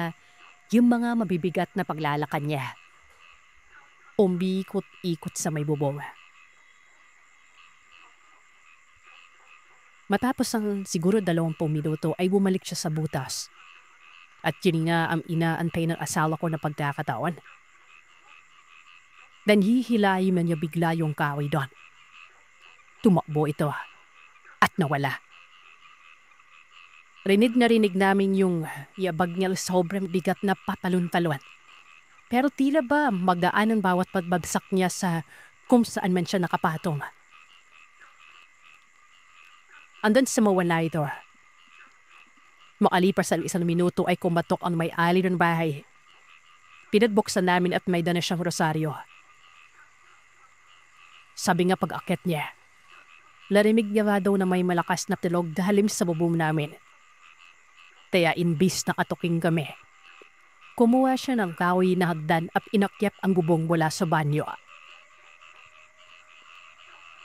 yung mga mabibigat na paglalakad niya. Umiikot-ikot sa may bubong. Matapos ang siguro 20 minuto ay bumalik siya sa butas. At yun nga ang inaantay ng asawa ko na pagkakataon. Dan hihilayin man niya bigla yung kahoy doon. Tumakbo ito at nawala. Rinig na rinig namin yung yabag niya sobrang bigat na patalon-talon. Pero tila ba magaan ang bawat pagbagsak niya sa kung saan man siya nakapatong. Andun sa mawala ito. Makalipas ang 1 minuto ay kumatok ang may-ari ng bahay. Pinadbuksan namin at may dala siyang rosaryo. Sabi nga pag-akyat niya, narinig niya daw na may malakas na tilog dahalim sa bubong namin. Kaya imbis na katuking kami, kumuha siya ng kahoy na hagdan at inakyat ang bubong mula sa banyo.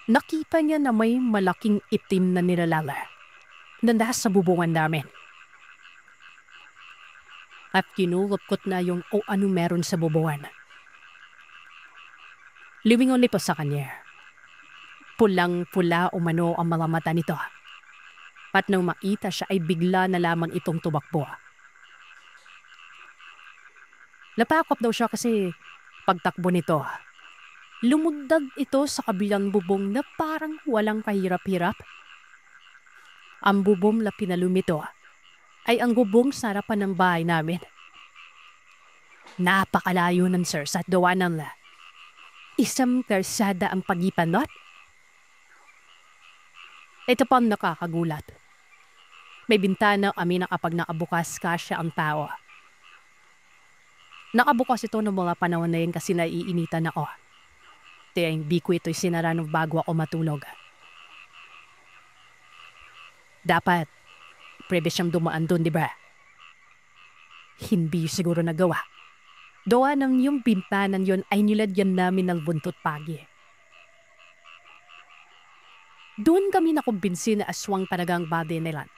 Nakita niya na may malaking itim na nilalala na nasa bubungan namin. At kinulupkot na yung o ano meron sa bubungan. Liwingon ito sa kanya. Pulang-pula umano ang mga mata nito. At nang makita siya ay bigla na lamang itong tumakbo. Natakot daw siya kasi pagtakbo nito, lumundag ito sa kabilang bubong na parang walang kahirap-hirap. Ang bubong na pinalumito ay ang bubong sa harapan ng bahay namin. Napakalayo ng sir sa dawa ng isang karsada ang pagitan not. Ito pa ang nakakagulat. May bintana kami na kapag nakabukas kasya ang tao. Nakabukas ito ng mga panahon na yun kasi naiinitan ako. Kaya hindi ko ito'y sinara nung bago ako matulog. Dapat, pwede siyang dumaan doon, di ba? Hindi siguro nagawa. Doa ng yung bintanan yon ay nilagyan namin ng buntot pagi. Doon kami nakumbinsi na aswang talagang body nila.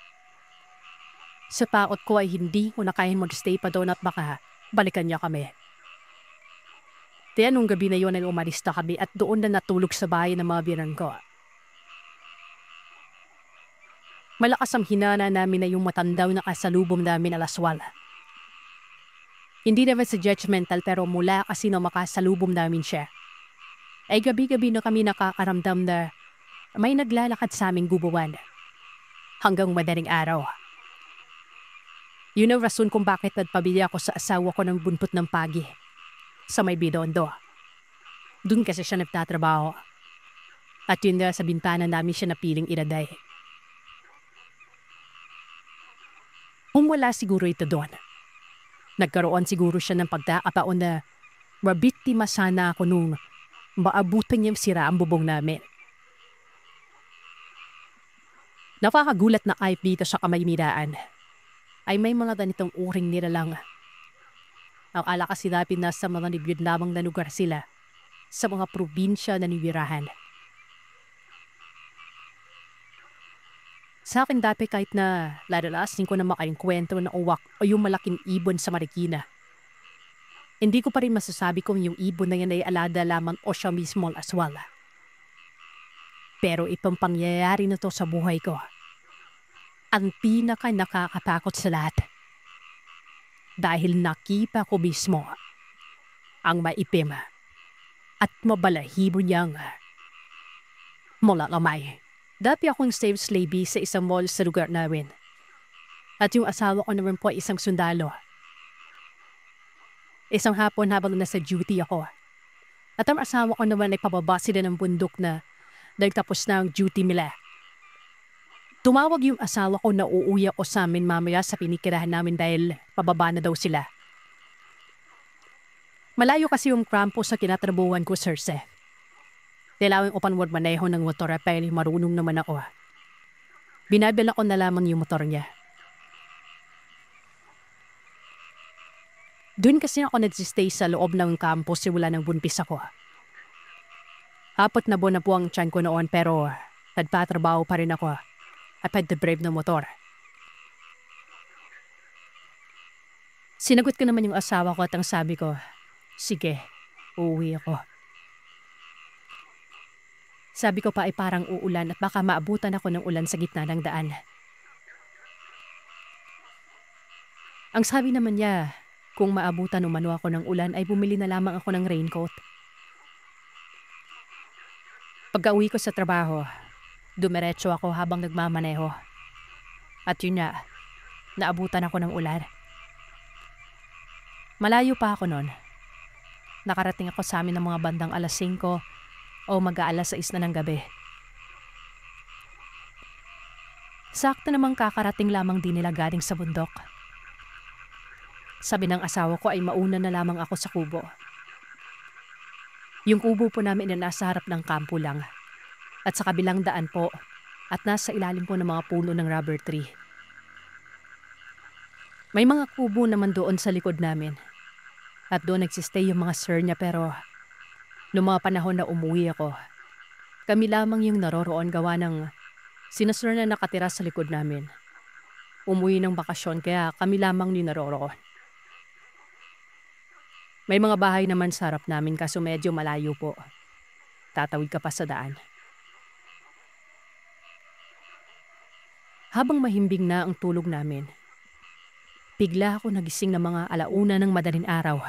Sa takot ko ay hindi ko na kayang magstay pa doon at baka balikan niya kami. Kaya nung gabi na yun ay umalis na kami at doon na natulog sa bahay ng mga biran ko. Malakas ang hinana namin na yung matandaw na kasalubong namin alaswal. Hindi naman sa judgmental pero mula kasi na makasalubong namin siya. Ay gabi-gabi na kami nakakaramdam na may naglalakad sa aming gubuan. Hanggang madaling araw. Yun ang rason kung bakit nagpabili ako sa asawa ko ng buntot ng pagi. Sa may bidondo. Doon kasi siya nagtatrabaho. At yun na sa bintana namin siya napiling iraday. Wala siguro ito doon. Nagkaroon siguro siya ng pagkakataon na mabiktima sana ako nung maabutan niyang sira ang bubong namin. Nakakagulat na kahit dito sa Kamaymiraan ay may mga ganitong uring nilalang. Ang ala kasi natin na sa mga nibiyod lamang na lugar sila sa mga probinsya na niwirahan. Sa akin dati kahit na ladalasin ko na makainkwento na uwak o yung malaking ibon sa Marikina. Hindi ko pa rin masasabi kung yung ibon na yan ay alada lamang o siya mismo ang aswal. Pero itong pangyayari na to sa buhay ko, ang pinaka nakakatakot sa lahat. Dahil nakita ko mismo ang maipim at mabalahibo niyang mula kamay. Dati akong sales lady sa isang mall sa lugar namin. At yung asawa ko naman po ay isang sundalo. Isang hapon habang nasa duty ako. At ang asawa ko naman ay pababa sila ng bundok na dahil tapos na ang duty nila. Tumawag yung asawa ko na uuwi ako sa amin mamaya sa pinikirahan namin dahil pababa na daw sila. Malayo kasi yung campus sa kinatrabuhan ko, Sirse. Kailangan ko pan maneho ng motor at dahil marunong naman ako. Binabila ko na lamang yung motor niya. Doon kasi ako nagsistay sa loob ng campus simula ng buntis ako. 4 na buwan na po ang tiyan ko noon pero nagtatrabaho pa rin ako at nagde-drive ng motor. Sinagot ko naman yung asawa ko at ang sabi ko, sige, uuwi ako. Sabi ko pa ay parang uulan at baka maabutan ako ng ulan sa gitna ng daan. Ang sabi naman niya, kung maabutan umano ako ng ulan ay bumili na lamang ako ng raincoat. Pagka-uwi ko sa trabaho, dumiretso ako habang nagmamaneho. At yun nga, naabutan ako ng ulan. Malayo pa ako noon. Nakarating ako sa amin ng mga bandang alas 5 o mag-aalas 6 na ng gabi. Sakto namang kakarating lamang din nila galing sa bundok. Sabi ng asawa ko ay mauna na lamang ako sa kubo. Yung kubo po namin na nasa harap ng kampo lang at sa kabilang daan po at nasa ilalim po ng mga puno ng rubber tree. May mga kubo naman doon sa likod namin at doon nagsistay yung mga sir niya pero noong mga panahon na umuwi ako, kami lamang yung naroroon gawa ng sinasir na nakatira sa likod namin. Umuwi ng bakasyon kaya kami lamang ni naroroon. May mga bahay naman sa harap namin kaso medyo malayo po. Tatawid ka pa sa daan. Habang mahimbing na ang tulog namin, bigla ako nagising ng mga 1:00 ng madaling araw.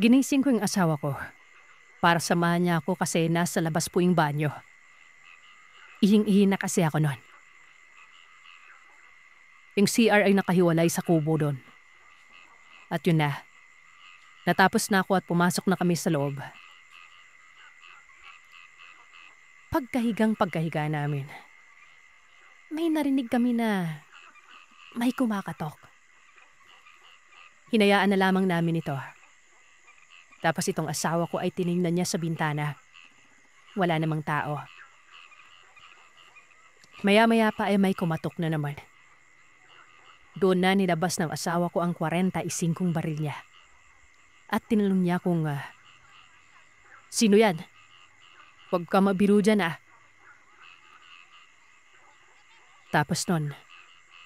Ginising ko yung asawa ko para samahan niya ako kasi nasa labas po yung banyo. Ihing-ihi na kasi ako noon. Yung CR ay nakahiwalay sa kubo doon. At yun na, natapos na ako at pumasok na kami sa loob. Pagkahiga namin, may narinig kami na may kumakatok. Hinayaan na lamang namin ito. Tapos itong asawa ko ay tiningnan niya sa bintana. Wala namang tao. Maya-maya pa ay may kumatok na naman. Doon na nilabas ng asawa ko ang 45 baril niya. At tinanong niya kung, sino yan? Huwag ka mabiro dyan Tapos nun,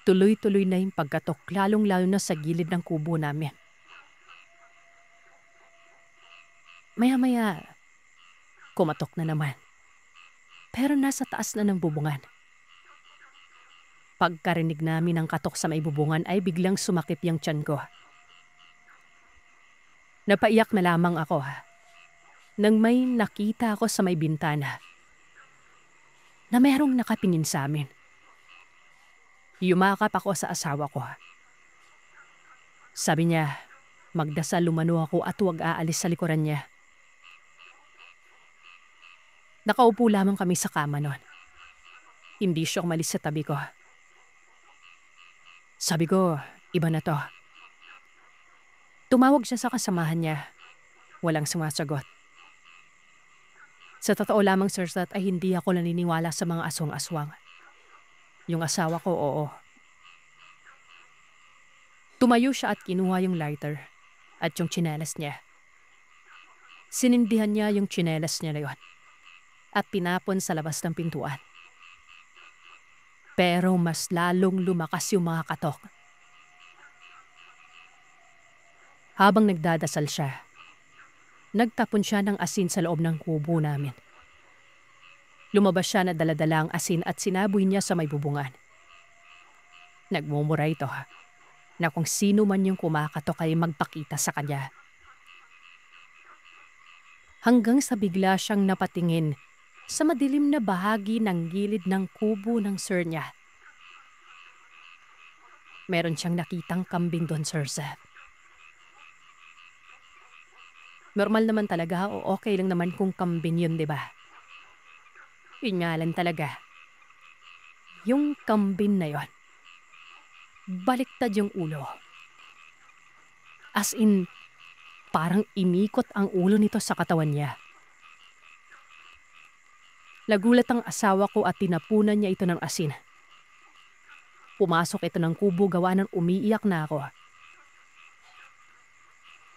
tuloy-tuloy na yung pagkatok lalong-lalo na sa gilid ng kubo namin. Maya-maya, kumatok na naman. Pero nasa taas na ng bubungan. Pagkarinig namin ng katok sa may bubungan ay biglang sumakit yung tiyan ko. Napaiyak na lamang ako nang may nakita ako sa may bintana na merong nakatingin sa amin. Yumakap ako sa asawa ko. Sabi niya, magdasal lumano ako at huwag aalis sa likuran niya. Nakaupo lamang kami sa kama noon. Hindi siya umalis sa tabi ko. Sabi ko, iba na to. Tumawag siya sa kasamahan niya. Walang sumasagot. Sa totoo lamang, Sir Sat, ay hindi ako naniniwala sa mga aswang-aswang. Yung asawa ko, oo. Tumayo siya at kinuha yung lighter at yung tsinelas niya. Sinindihan niya yung tsinelas niya na yun at tinapon sa labas ng pintuan. Pero mas lalong lumakas yung mga katok. Habang nagdadasal siya, nagtapon siya ng asin sa loob ng kubo namin. Lumabas siya na daladala ang asin at sinaboy niya sa may bubungan. Nagmumura ito na kung sino man yung kumakatok ay magpakita sa kanya. Hanggang sa bigla siyang napatingin sa madilim na bahagi ng gilid ng kubo ng sir niya. Meron siyang nakitang kambing doon, Sir Seth. Normal naman talaga o okay lang naman kung kambing yun, di ba? Yun nga lang talaga. Yung kambing na yon, baliktad yung ulo. As in, parang imikot ang ulo nito sa katawan niya. Nagulat ang asawa ko at tinapunan niya ito ng asin. Pumasok ito ng kubo gawa ng umiiyak na ako.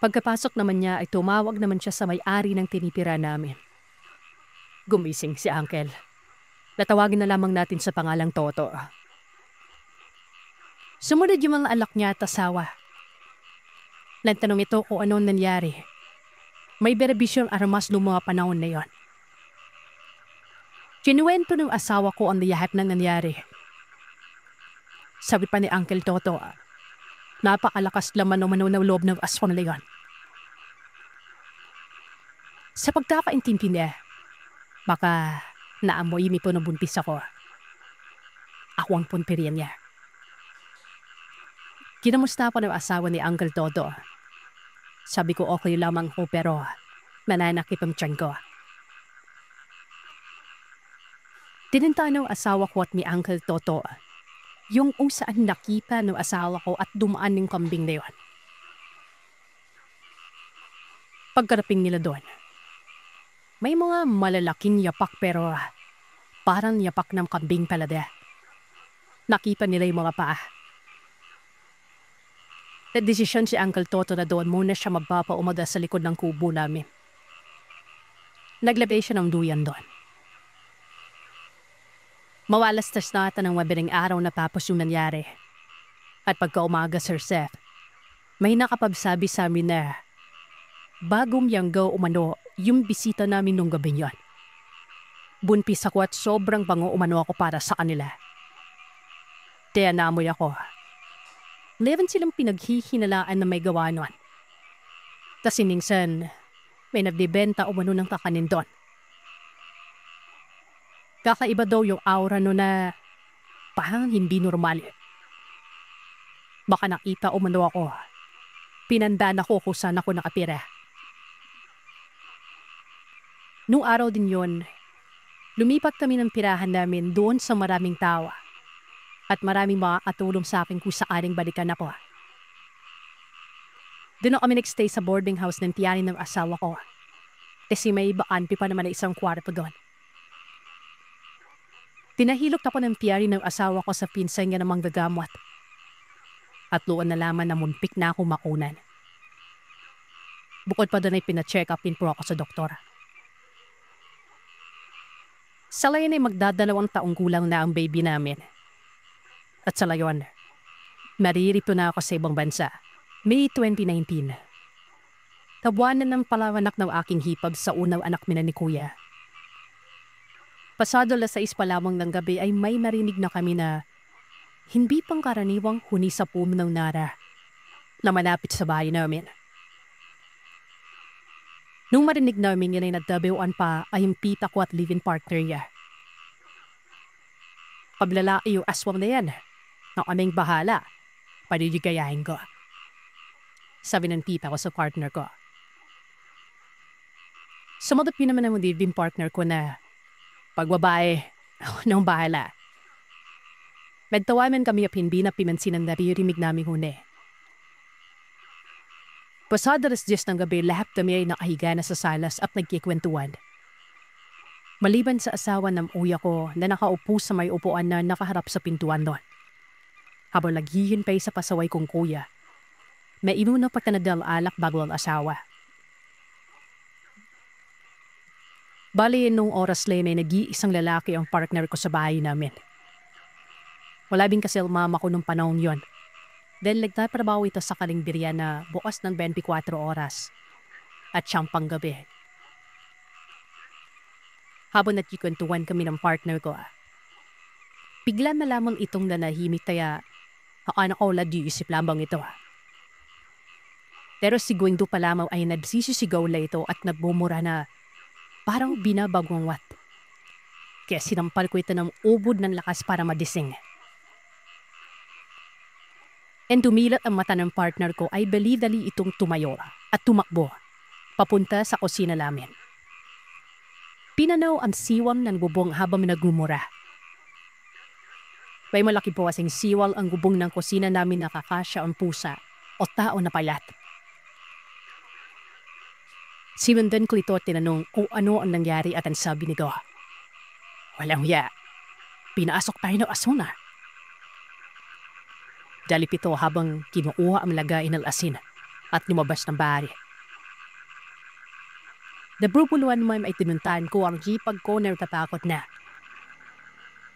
Pagkapasok naman niya ay tumawag naman siya sa may-ari ng tinitira namin. Gumising si Uncle. Natawagin na lamang natin sa pangalang Toto. Sumunod yung mga alak niya at asawa. Nagtanong ito kung ano nangyari. May benebisyong armas noong mga panahon na yon. Kinuwento ng asawa ko ang lahat ng nangyari. Sabi pa ni Uncle Toto, napakalakas laman ng manaw loob ng aswang na yon. Sa pagkakaintindi niya, baka naamoy ito na buntis ako. Ako ang punpirian niya. Kinamusta pa ng asawa ni Uncle Toto. Sabi ko okay lamang ko pero nananakit ang tiyan ko. Tininta ng asawa ko at ni Uncle Toto yung kung saan nakita ng asawa ko at dumaan ng kambing na yon. Pagkaraping nila doon, may mga malalaking yapak pero parang yapak ng kambing palada. Nakita nila yung mga paa. Desisyon si Uncle Toto na doon muna siya magpapaumada sa likod ng kubo namin. Naglabay siya ng duyan doon. Mawalastas na ata ng mabiling araw na tapos yung nangyari. At pagka-umaga, Sir Seth, may nakapagsabi sa amin na bagong yanggaw umano yung bisita namin nung gabi yon. Bunpis ako at sobrang bango umano ako para sa kanila. Kaya naamoy ako. Levan silang pinaghihinalaan na may gawa nun. Tas minsan, may nagbibenta umano ng kakanin doon. Kakaiba daw yung aura no na parang hindi normal. Baka nakita umano ako. Pinandaan ako kung saan ako nakatira. Nung araw din yon, lumipat kami ng tirahan namin doon sa maraming tawa. At maraming makakatulong sa akin kung saaring balikan ako. Doon kami nagstay sa boarding house ng tiyanin ng asawa ko. Kasi may bakanpi pa naman na isang kwarto doon. Tinahilok ako ng tiyari ng asawa ko sa pinsan niya namang gagamot. At doon nalaman na muntik na ako makunan. Bukod pa doon ay pina-check upin po ako sa doktor. Sa layon ay magdadalawang taong gulang na ang baby namin. At sa layon, maririto na ako sa ibang bansa. May 2019. Tabuanan ng palawanak ng aking hipag sa unang anak ni Kuya. Pasado 6 pa lamang ng gabi ay may narinig na kami na hindi pangkaraniwang huni sa puno ng nara na malapit sa bahay namin. Nung marinig namin yan ay nagdabewan pa ay yung tita ko at live-in partner niya. Paglalaki yung aswang na yan, na kaming bahala, panidigayahin ko. Sabi ng tita ko sa partner ko. Sumagot din naman ang live-in partner ko na pagbabae, ako nang bahala. Nagtawaman kami at hindi na pimansin ang naririmig naming huni. Pasado 10 ng gabi, lahat kami ay nakahiga na sa salas at nagkikwentuhan. Maliban sa asawa ng uya ko na nakaupo sa may upuan na nakaharap sa pintuan doon. Habang naghihintay sa pasaway kong kuya, may inuna pa kanadal alak bago ang asawa. Bali, nung oras lang ay nag-iisang lalaki ang partner ko sa bahay namin. Wala din kasi ang mama ko nung panahon yon. Dahil nagtatrabaho ito sa karinderya na bukas ng 24 oras at siyang panggabi. Habang nagkikwentuhan kami ng partner ko, bigla na lamang itong nanahimik kaya akala ko lagi-isip lamang ito. Pero si Gwendo pa lamang ay nagsisisigaw la ito at nagbumura na parang binabagong wat. Kaya sinampal ko ito ng ubod ng lakas para madising. And tumilat ang mata ng partner ko ay dali itong tumayo at tumakbo. papunta sa kusina namin. Pinanaw ang siwal ng bubong habang nagmumura. May malaki po kasing siwal ang bubong ng kusina namin na kakasya ang pusa o tao na payat. Simundan ko ito tinanong kung ano ang nangyari at ang sabi nito, "Walang hiya, pinasok tayo ng asuna." Dalip ito habang kinukuha ang lagay ng asin at lumabas ng bahay. Nabrubuluan mo ay tinuntahan ko ang hipag ko na natatakot na.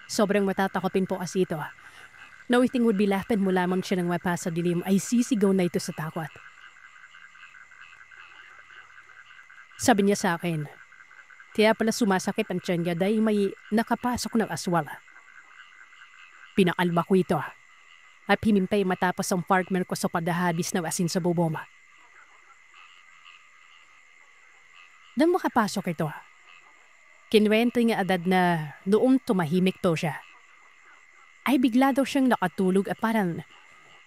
Sobrang matatakotin po kasi ito. No thing would be laughing mo lamang siya ng mapasa dilim ay sisigaw na ito sa takot. Sabi niya sa akin, kaya pala sumasakit ang tiyan niya dahil may nakapasok ng aswal. Pinakalma ko ito at hinimpay matapos ang partner ko sa padahabis ng asin sa bubong. Nang makapasok ito, kinwento niya agad na noong tumahimik to siya, ay bigla daw siyang nakatulog at parang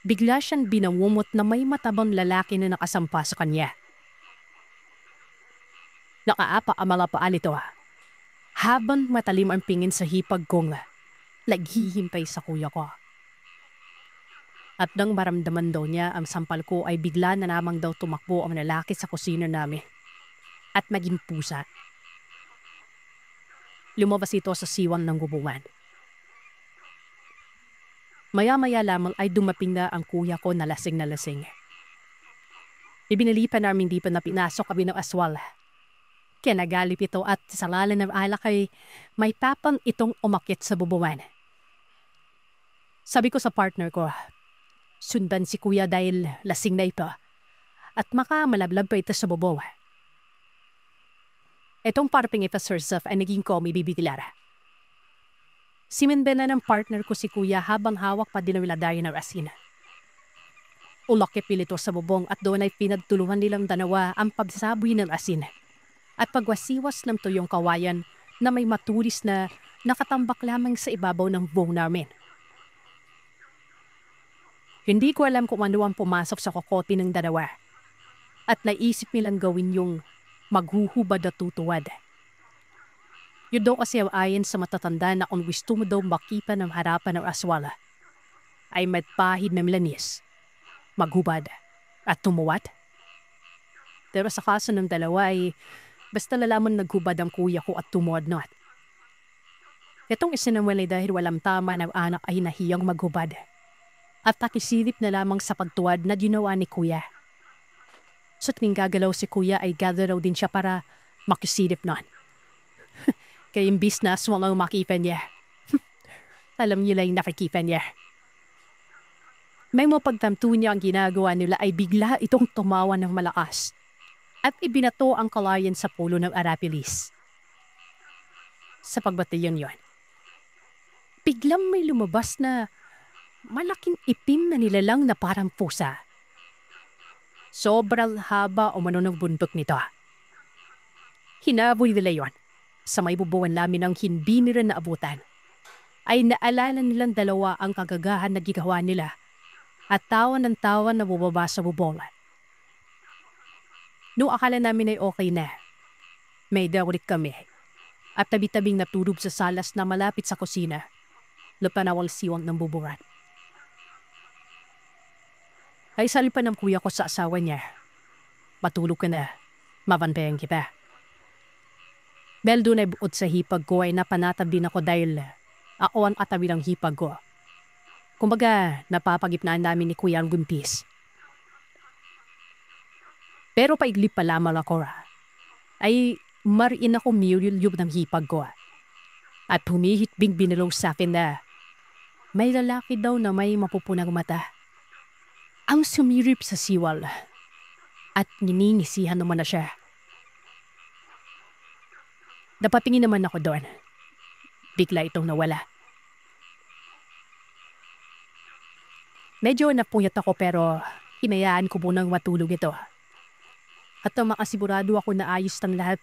bigla siyang binangumot na may matabang lalaki na nakasampa sa kanya. Nakaapa ang mga paa nito habang matalim ang pingin sa hipag kong naghihimpay sa kuya ko. At nang maramdaman daw niya ang sampal ko ay bigla na namang daw tumakbo ang lalaki sa kusina namin at maging pusa. Lumabas ito sa siwang ng gubungan. Maya-maya lamang ay dumaping na ang kuya ko na lasing na lasing. Ibinalipan namin di pa na pinasok kami ng aswal. Kaya nagalip ito at sa lalan ng alak ay may tapang itong umakyat sa bubungan. Sabi ko sa partner ko, sundan si kuya dahil lasing na ito at malablag pa ito sa bubong. Itong parping ito, Sir Saf, ay naging ko may bibiglara. Simenbena ng partner ko si kuya habang hawak pa din ang wiladayan ng asin. Ulakip ito sa bubong at doon ay pinagtulungan nilang dalawa ang pagsaboy ng asin at pagwasiwas ng tuyong kawayan na may matulis na nakatambak lamang sa ibabaw ng buong namin. Hindi ko alam kung ano ang pumasok sa kokote ng dalawa at naisip nilang gawin yung maghuhubad at tutuwad. Yun daw kasi ayon sa matatanda na kung gusto mo daw makita ng harapan ng aswala ay magpahid ng lanis, maghubad at tumuwad. Pero sa kaso ng dalawa ay basta lalaman naghubad ang kuya ko at tumuwad not. Itong isinamwalay dahil walang tama ng anak ay nahiyang maghubad at nakisilip na lamang sa pagtuwad na ginawa ni kuya. Sa tuwing gagalaw si kuya ay gagalaw din siya para makisilip nun. Kaya imbis na walang makipan niya. Alam niyo lang nakikipan niya. May mapagtamto niya ang ginagawa nila ay bigla itong tumawa ng malakas at ibinato ang kalayan sa pulo ng Arapilis. Sa pagbatayan yon, biglang may lumabas na malaking itim na nilalang na parang pusa. Sobrang haba o ng bundok nito. Hinaboy nila yon. Sa may bubuan namin ang hindi nila naabutan. Ay naalala nilang dalawa ang kagagahan na gigawa nila at tawa ng tawa na bubaba sa bubong. Noong akala namin ay okay na, may dawrit kami at tabi-tabing natulog sa salas na malapit sa kusina, lupanawal siwang ng bubungan. Ay salipan ng kuya ko sa asawa niya. Matulog ka na, mabantayan kita. Dahil doon ay buod sa hipag ko ay napanatag din ako dahil ako ang katabi ng hipag ko. Kumbaga, napapagipnaan namin ni kuya ang gumpis. Pero paiglip pa lamang ako ay mariin ako miyulyub ng hipag ko. At humihitbing binalong sa akin na may lalaki daw na may mapupunang mata. Ang sumirip sa siwal at ninisihan naman na siya. Napatingin naman ako doon. Bigla itong nawala. Medyo napuyat ako pero hinayaan ko munang matulog ito. At makasigurado ako na ayos ng lahat,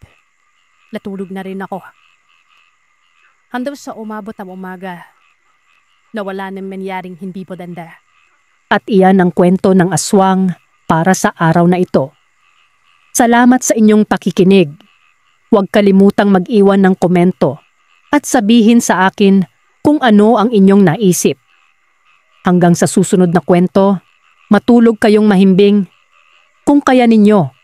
natulog na rin ako. Hanggang sa umabot ang umaga, nawala nang mangyaring hindi podanda. At iyan ang kwento ng aswang para sa araw na ito. Salamat sa inyong pakikinig. Huwag kalimutang mag-iwan ng komento at sabihin sa akin kung ano ang inyong naisip. Hanggang sa susunod na kwento, matulog kayong mahimbing. Kung kaya ninyo,